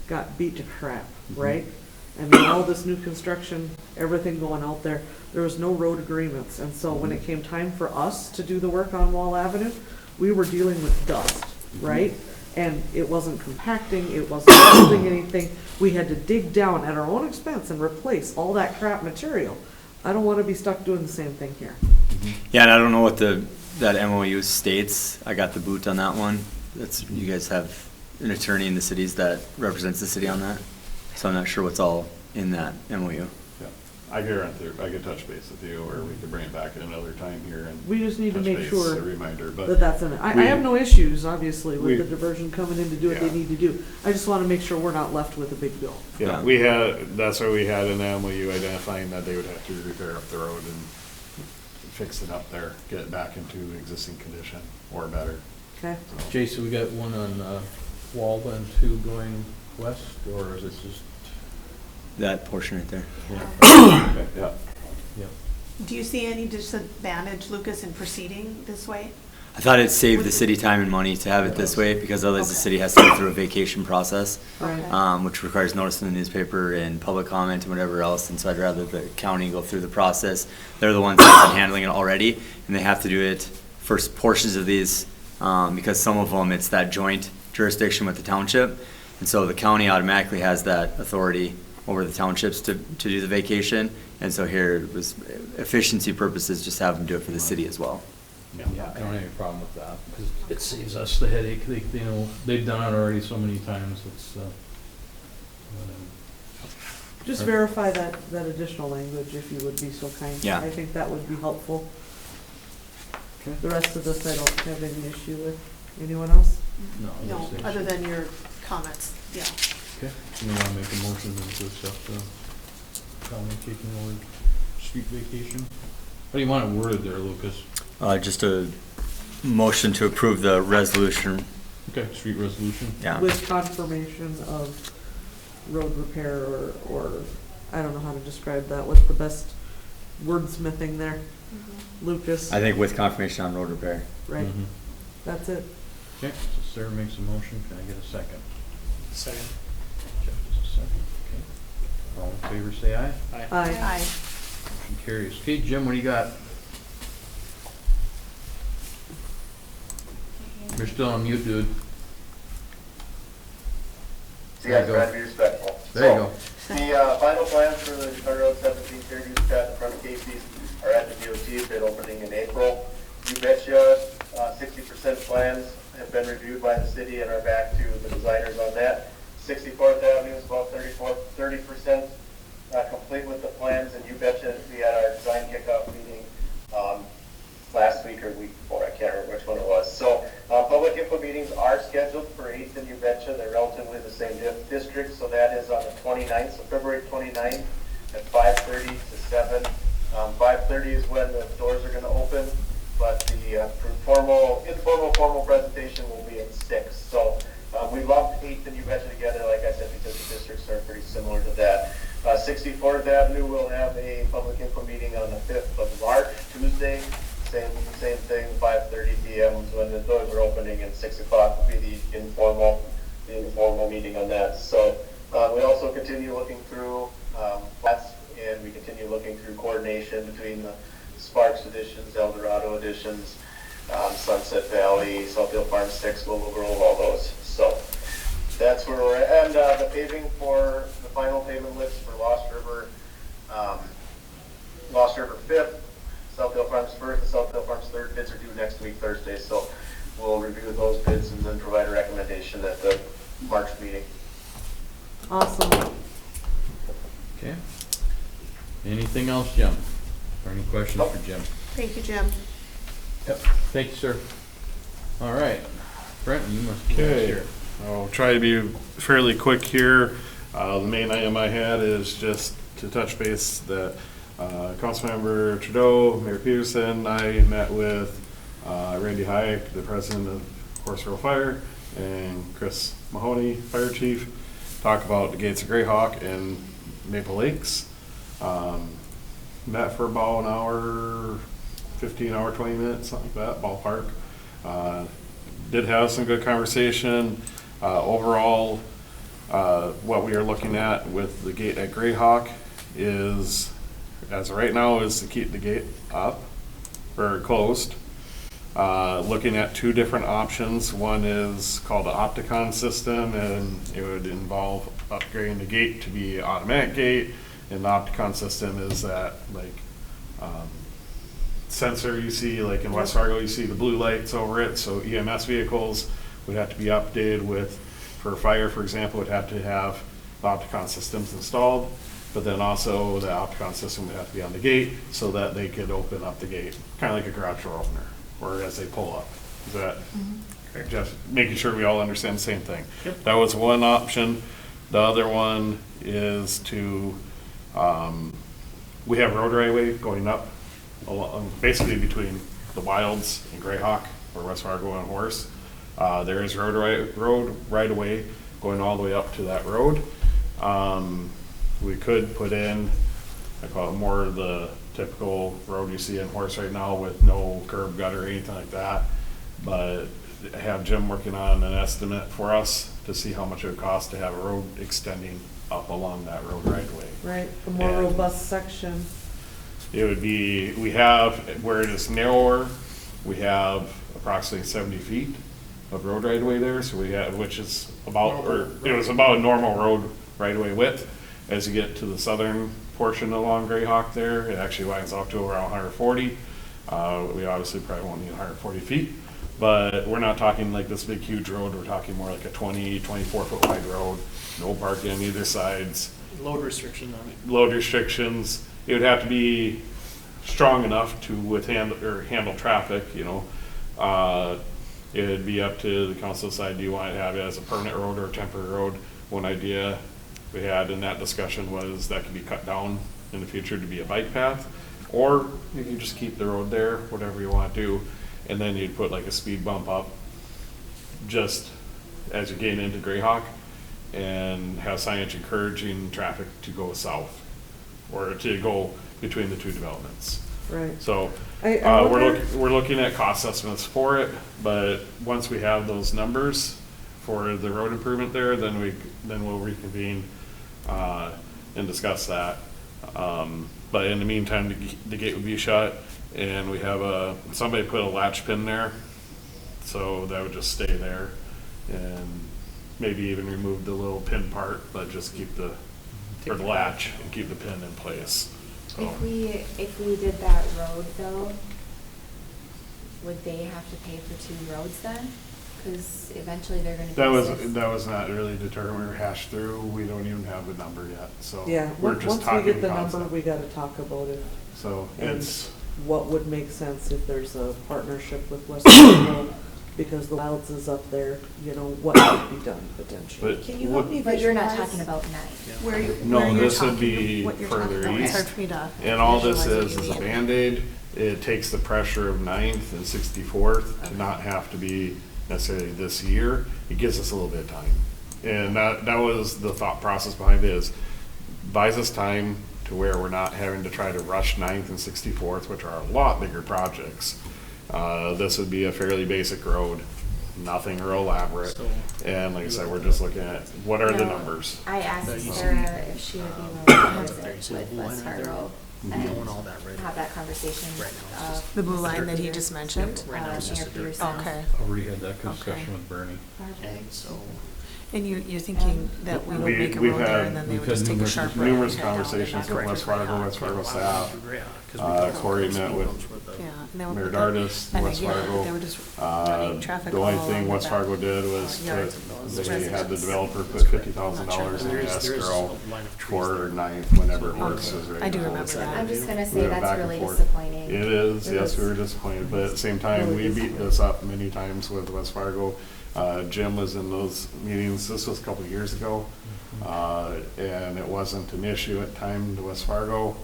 got beat to crap, right? I mean, all this new construction, everything going out there, there was no road agreements. And so when it came time for us to do the work on Wall Avenue, we were dealing with dust, right? And it wasn't compacting, it wasn't holding anything. We had to dig down at our own expense and replace all that crap material. I don't wanna be stuck doing the same thing here. Yeah, and I don't know what that MOU states. I got the boot on that one. That's, you guys have an attorney in the cities that represents the city on that. So I'm not sure what's all in that MOU. Yeah, I could run through, I could touch base with you, or we could bring it back at another time here and. We just need to touch make base, sure a reminder, but. that that's in it. I we- have no issues, obviously, with we- the diversion coming in to do what they Yeah. need to do. I just wanna make sure we're not left with a big bill. Yeah, Yeah. we had, that's why we had an MOU identifying that they would have to repair up the road and fix it up there, get it back into existing condition or better. Okay? Jason, we got one on Walden too going west, or is it just? That portion right there. Okay, yeah. Yeah. Do you see any disadvantage, Lucas, in proceeding this way? I thought it saved the city time and money to have it this way, because otherwise the city has to go through a vacation process, Right. which requires notice in the newspaper and public comment and whatever else, and so I'd rather the county go through the process. They're the ones that have been handling it already, and they have to do it for portions of these, because some of them, it's that joint jurisdiction with the township, and so the county automatically has that authority over the townships to do the vacation, and so here it was efficiency purposes, just have them do it for the city as well. Yeah, I don't have any problem with that, because it saves us the headache. They, you know, they've done it already so many times, it's, Just verify that additional language, if you would be so kind. Yeah. I think that would be helpful. The rest of this I don't have any issue with. Anyone else? no. I No, don't see other it. than your comments, yeah. Okay, you wanna make a motion to accept County taking over street vacation. How do you want it worded there, Lucas? Just a motion to approve the resolution. Okay, street resolution. Yeah. With confirmation of road repair or, I don't know how to describe that, what's the best wordsmithing there? Lucas, I think with confirmation on road repair. right, Mhm. that's it. Okay, so Sarah makes a motion, can I get a second? Second. Jeff does a second, okay. All in favor, say aye. Aye. Motion carries. Okay, Jim, what do you got? You're still on mute, dude. So yeah, try to be respectful. There you go. The final plans for the County Road 17 fair use path in front of Casey's are at the DOT, bid opening in April. You betcha, 60% plans have been reviewed by the city and are back to the designers on that. 64th Avenue is about 30% complete with the plans, and you betcha, we had our design kickoff meeting last week or week before, I can't remember which one it was. So public input meetings are scheduled for 8th and you betcha. They're relatively the same district, so that is on the 29th, so February 29th at 5:30 to 7. 5:30 is when the doors are going to open, but the informal presentation will be at 6. So we lumped 8th and you betcha together, like I said, because the districts are pretty similar to that. 64th Avenue will have a public input meeting on the 5th of March, Tuesday. Same thing, 5:30 p.m. is when the doors are opening, and 6 o'clock will be the informal meeting on that. So we also continue looking through plats, and we continue looking through coordination between the Sparks editions, El Dorado editions, Sunset Valley, Southfield Farm 6, Willow Grove, all those. So that's where we're at. And the paving for the final pavement list for Lost River 5th, Southfield Farms 1st, and Southfield Farms 3rd bids are due next week, Thursday. So we'll review those bids and then provide a recommendation at the March meeting. Awesome. Okay. Anything else, Jim? Or any questions for Jim? Thank you, Jim. Yep. Thank you, sir. All right. Brent, you must be Okay, here. I'll try to be fairly quick here. The main item I had is just to touch base that Councilmember Trudeau, Mayor Peterson, I met with Randy Hayek, the president of Horace Fire, and Chris Mahoney, fire chief, talk about the gates of Greyhawk and Maple Lakes. Met for about an hour, 15 hour, 20 minutes, something like that, ballpark. Did have some good conversation. Overall, what we are looking at with the gate at Greyhawk is, as of right now, is to keep the gate up or closed. Looking at two different options. One is called the Opticon system, and it would involve upgrading the gate to be an automatic gate. And the Opticon system is that sensor you see, like in West Fargo, you see the blue lights over it. So EMS vehicles would have to be updated with, for fire, for example, would have to have the Opticon systems installed. But then also the Opticon system would have to be on the gate so that they could open up the gate, kind of like a garage door opener, or as they pull up. Is that just making sure we all understand the same thing? Yep. That was one option. The other one is to, we have road right away going up along, basically between the Wilds and Greyhawk, or West Fargo and Horace. There is road right away going all the way up to that road. We could put in, I call it more of the typical road you see in Horace right now with no curb, gutter, or anything like that. But I have Jim working on an estimate for us to see how much it would cost to have a road extending up along that road right away. Right, the more And robust section. it would be, we have, where it is narrower, we have approximately 70 feet of road right away there. So we have, which is about, or it was about a normal road right away width. As you get to the southern portion along Greyhawk there, it actually widens out to around 140. We obviously probably won't need 140 feet, but we're not talking like this big huge road. We're talking more like a 20, 24 foot wide road, no parking on either sides. Load restriction on it. Load restrictions. It would have to be strong enough to withstand or handle traffic, you know. It'd be up to the council side. Do you want to have it as a permanent road or a temporary road? One idea we had in that discussion was that could be cut down in the future to be a bike path, or you can just keep the road there, whatever you want to do, and then you'd put like a speed bump up just as you gain into Greyhawk, and have signage encouraging traffic to go south or to go between the two developments. Right. So I wonder- we're looking at cost estimates for it, but once we have those numbers for the road improvement there, then we'll reconvene and discuss that. But in the meantime, the gate would be shut, and we have somebody put a latch pin there, so that would just stay there, and maybe even remove the little pin part, but just keep the latch and keep the pin in place. So. If we did that road though, would they have to pay for 2 roads then? Because eventually they're gonna. That was not really determined or hashed through. We don't even have the number yet, so. Yeah, we're once just we talking get the concept. number, we gotta talk about it. So And it's, what would make sense if there's a partnership with West Fargo, because the Wilds is up there, you know, what could be done potentially. but. Can you help me But you're not visualize talking about 9. where you, No, where you're this would talking, be what you're talking further about? It's east. hard for me to. And all this visualize what is you a mean. Band-Aid. It takes the pressure of 9th and 64th to not have to be necessarily this year. It gives us a little bit of time. And that was the thought process behind it, is buys us time to where we're not having to try to rush 9th and 64th, which are a lot bigger projects. This would be a fairly basic road, nothing real elaborate. So- And like I said, we're just looking at what are the No, numbers. I asked That you Sarah if she would be willing to visit with West Fargo We and own all that right have that conversation. Right now, it's just- The blue line that he just mentioned? Right now, it's just a dirt Pearson. Okay. Already had that discussion discussion with Bernie. Perfect. So, And you're thinking that we would We- make a we've road there had- and then they we've would had just take a numerous- sharp right? Numerous and head down and conversations back with to West Fargo, Greyhawk. West Fargo Wow, staff. through Greyhawk, 'cause we don't Corey know met what's with going on Yeah, and they were. Mayor Dardis, and West again, Fargo. They were just running traffic The all only along thing the West back, Fargo did was yards put, of those they had the residents. developer put $50,000 in There is escrow a line of trees for there. 9th whenever Horace was ready. I do to remember close. that. I'm just gonna We say went back that's and really forth. disappointing. It is, It yes, we was were disappointed, but at the same time, really we beat disappointing. this up many times with West Fargo. Jim was in those meetings, this was a couple of years ago, and it wasn't an issue at time to West Fargo.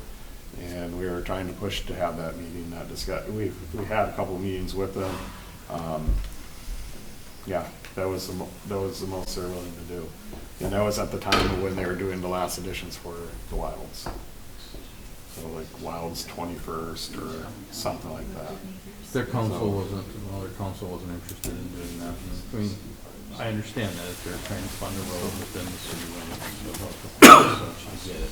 And we were trying to push to have that meeting, that we had a couple of meetings with them. Yeah, that was the most they're willing to do. And that was at the time of when they were doing the last editions for the Wilds. So like Wilds 21st or something like that. Their council wasn't interested in doing that. I mean, I understand that if they're trying to fund a road within the city limits, so I get it.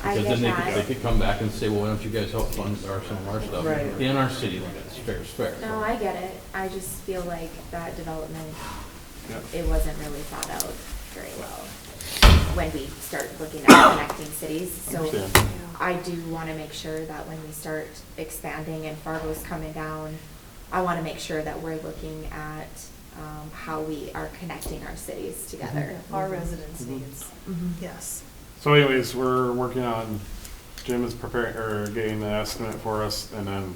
I Because then get they that. could come back and say, well, why don't you guys help fund some of our stuff Right. in our city limits, fair is fair. No, I get it. I just feel like that development, Yeah. it wasn't really thought out very well when we start looking at connecting cities. So Understand. I do want to make sure that when we start expanding and Fargo's coming down, I want to make sure that we're looking at how we are connecting our cities together. Our residents' needs, yes. So anyways, we're working on, Jim is preparing, or getting the estimate for us, and then,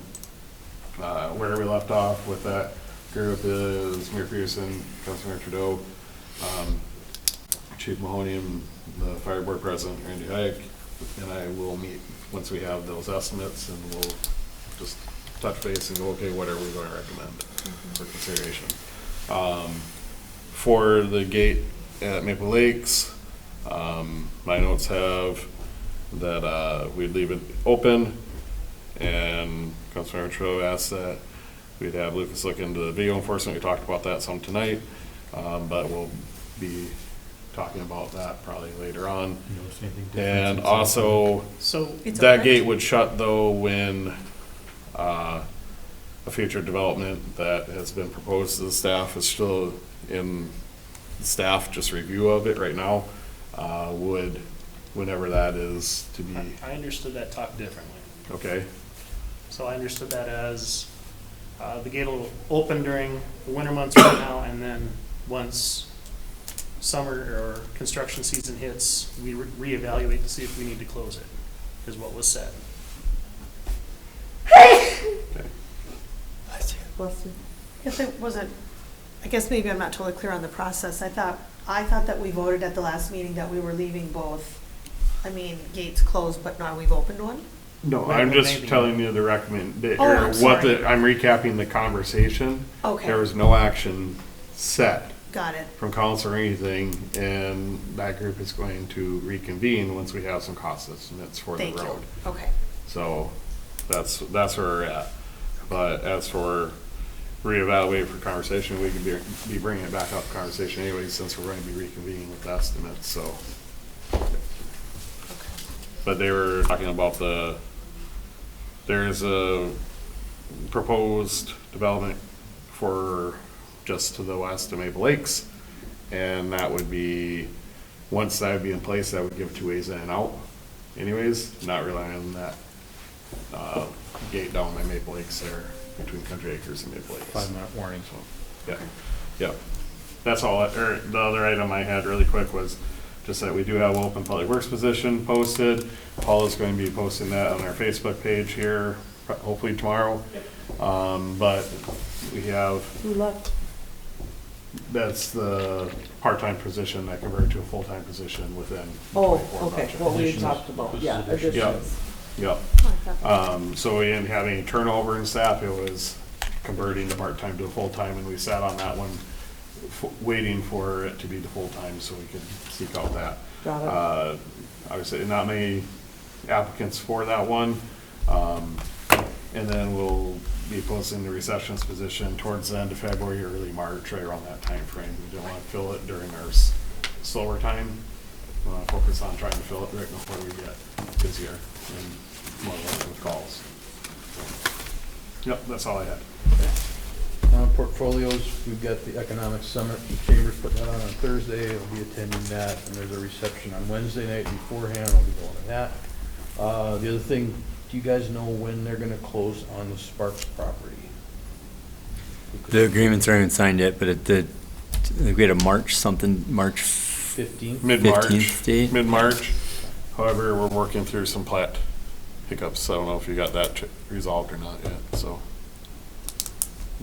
where we left off with that group is Mayor Pearson, Councilmember Trudeau, Chief Mahoney, and the Fire Board President, Randy Hayek, and I will meet once we have those estimates, and we'll just touch base and go, okay, what are we going to recommend for consideration? For the gate at Maple Lakes, my notes have that we'd leave it open, and Councilmember Trudeau asked that we'd have Lucas look into the video enforcement. We talked about that some tonight, but we'll be talking about that probably later on. And also, so It's that open? gate would shut though when a future development that has been proposed to the staff is still in staff just review of it right now, would, whenever that is to be, I understood that talk differently. okay? So I understood that as the gate will open during the winter months right now, and then once summer or construction season hits, we reevaluate to see if we need to close it, is what was said. Bless you. If it wasn't, I guess maybe I'm not totally clear on the process. I thought I thought that we voted at the last meeting that we were leaving both, gates closed, but now we've opened one? No, Well, I'm just maybe. telling you the recommend, Oh, I'm sorry. I'm recapping the conversation. Okay. There was no action set Got it. from council or anything, and that group is going to reconvene once we have some cost estimates for the Thank you. road. Okay. So that's where we're at. But as for reevaluate for conversation, we could be bringing it back up for conversation anyway, since we're going to be reconvening with estimates, so. But they were talking about there's a proposed development for just to the west of Maple Lakes. And that would be, once that would be in place, that would give two ways in and out anyways, not relying on that gate down by Maple Lakes there, between Country Acres and Maple Lakes. 5-minute warning. So, yeah. That's all, or the other item I had really quick was just that we do have open public works position posted. Paul is going to be posting that on our Facebook page here, hopefully tomorrow. But we have, Who left? that's the part-time position that converted to a full-time position within. the Oh, 24 okay, budget. what we had Additions. talked about, This is yeah, additions. additions. Yep. Oh, So we didn't have any turnover in staff, it was converting the part-time to a full-time, and we sat on that one, waiting for it to be the full-time so we could seek out that. Got it. Obviously, not many applicants for that one. And then we'll be posting the receptionist position towards the end of February, early March, right around that time frame. We don't want to fill it during our slower time. We want to focus on trying to fill it right before we get busier and more work with calls. Yep, that's all I had. Portfolios, we've got the Economic Summit, the Chamber's putting that on Thursday, I'll be attending that, and there's a reception on Wednesday night beforehand, I'll be going to that. The other thing, do you guys know when they're gonna close on the Sparks property? The agreements aren't even signed yet, but we had a March 15th? Mid-March. 15th date? Mid-March. However, we're working through some plat hiccups. I don't know if you got that resolved or not yet, so.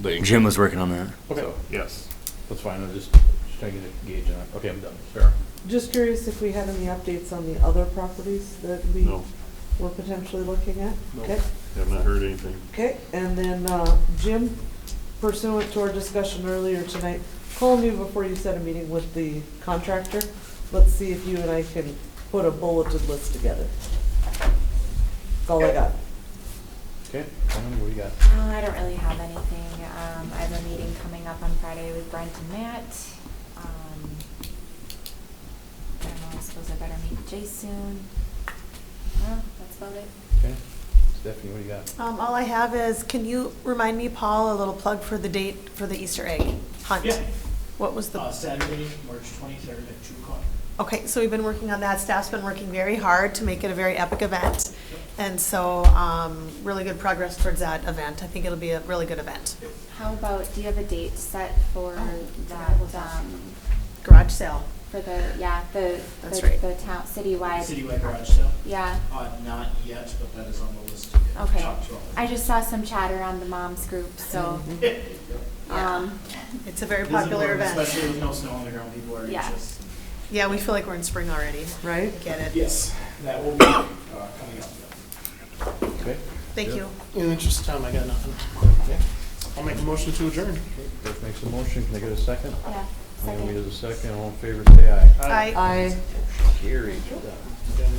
Jim was working on that. Okay. So, yes. That's fine, I'm just trying to get a gauge on it. Okay, I'm done. Sarah? Just curious if we had any updates on the other properties that we No. were potentially looking at? No. Okay. Have not heard anything. Okay, and then, Jim, pursuant to our discussion earlier tonight, call me before you set a meeting with the contractor. Let's see if you and I can put a bulleted list together. That's all I got. Okay, what do you got? I don't really have anything. I have a meeting coming up on Friday with Brent and Matt. I don't know, I suppose I better meet Jay soon. Well, that's about it. Okay, Stephanie, what do you got? All I have is, can you remind me, Paul, a little plug for the date for the Easter egg hunt? Yeah. What was the? Saturday, March 23rd at 2 o'clock. Okay, so we've been working on that. Staff's been working very hard to make it a very epic event. And so, really good progress towards that event. I think it'll be a really good event. How about, do you have a date set for that, Garage sale. for the, That's right. the town, citywide? Citywide garage sale? Yeah, Not yet, but that is on the list to get okay. talked about. I just saw some chatter on the moms group, so, Yeah. It's a very It is popular important, event. Especially with no snow on the ground, people are Yeah. anxious. Yeah, we feel like we're in spring already. Right? Get it? Yes, that will be coming up. Okay. Thank you. In the interest of time, I got nothing. I'll make a motion to adjourn. Cliff makes a motion, can I get a second? yeah, Naomi second. does a second, all in favor, say aye. Aye. I Carried. Done.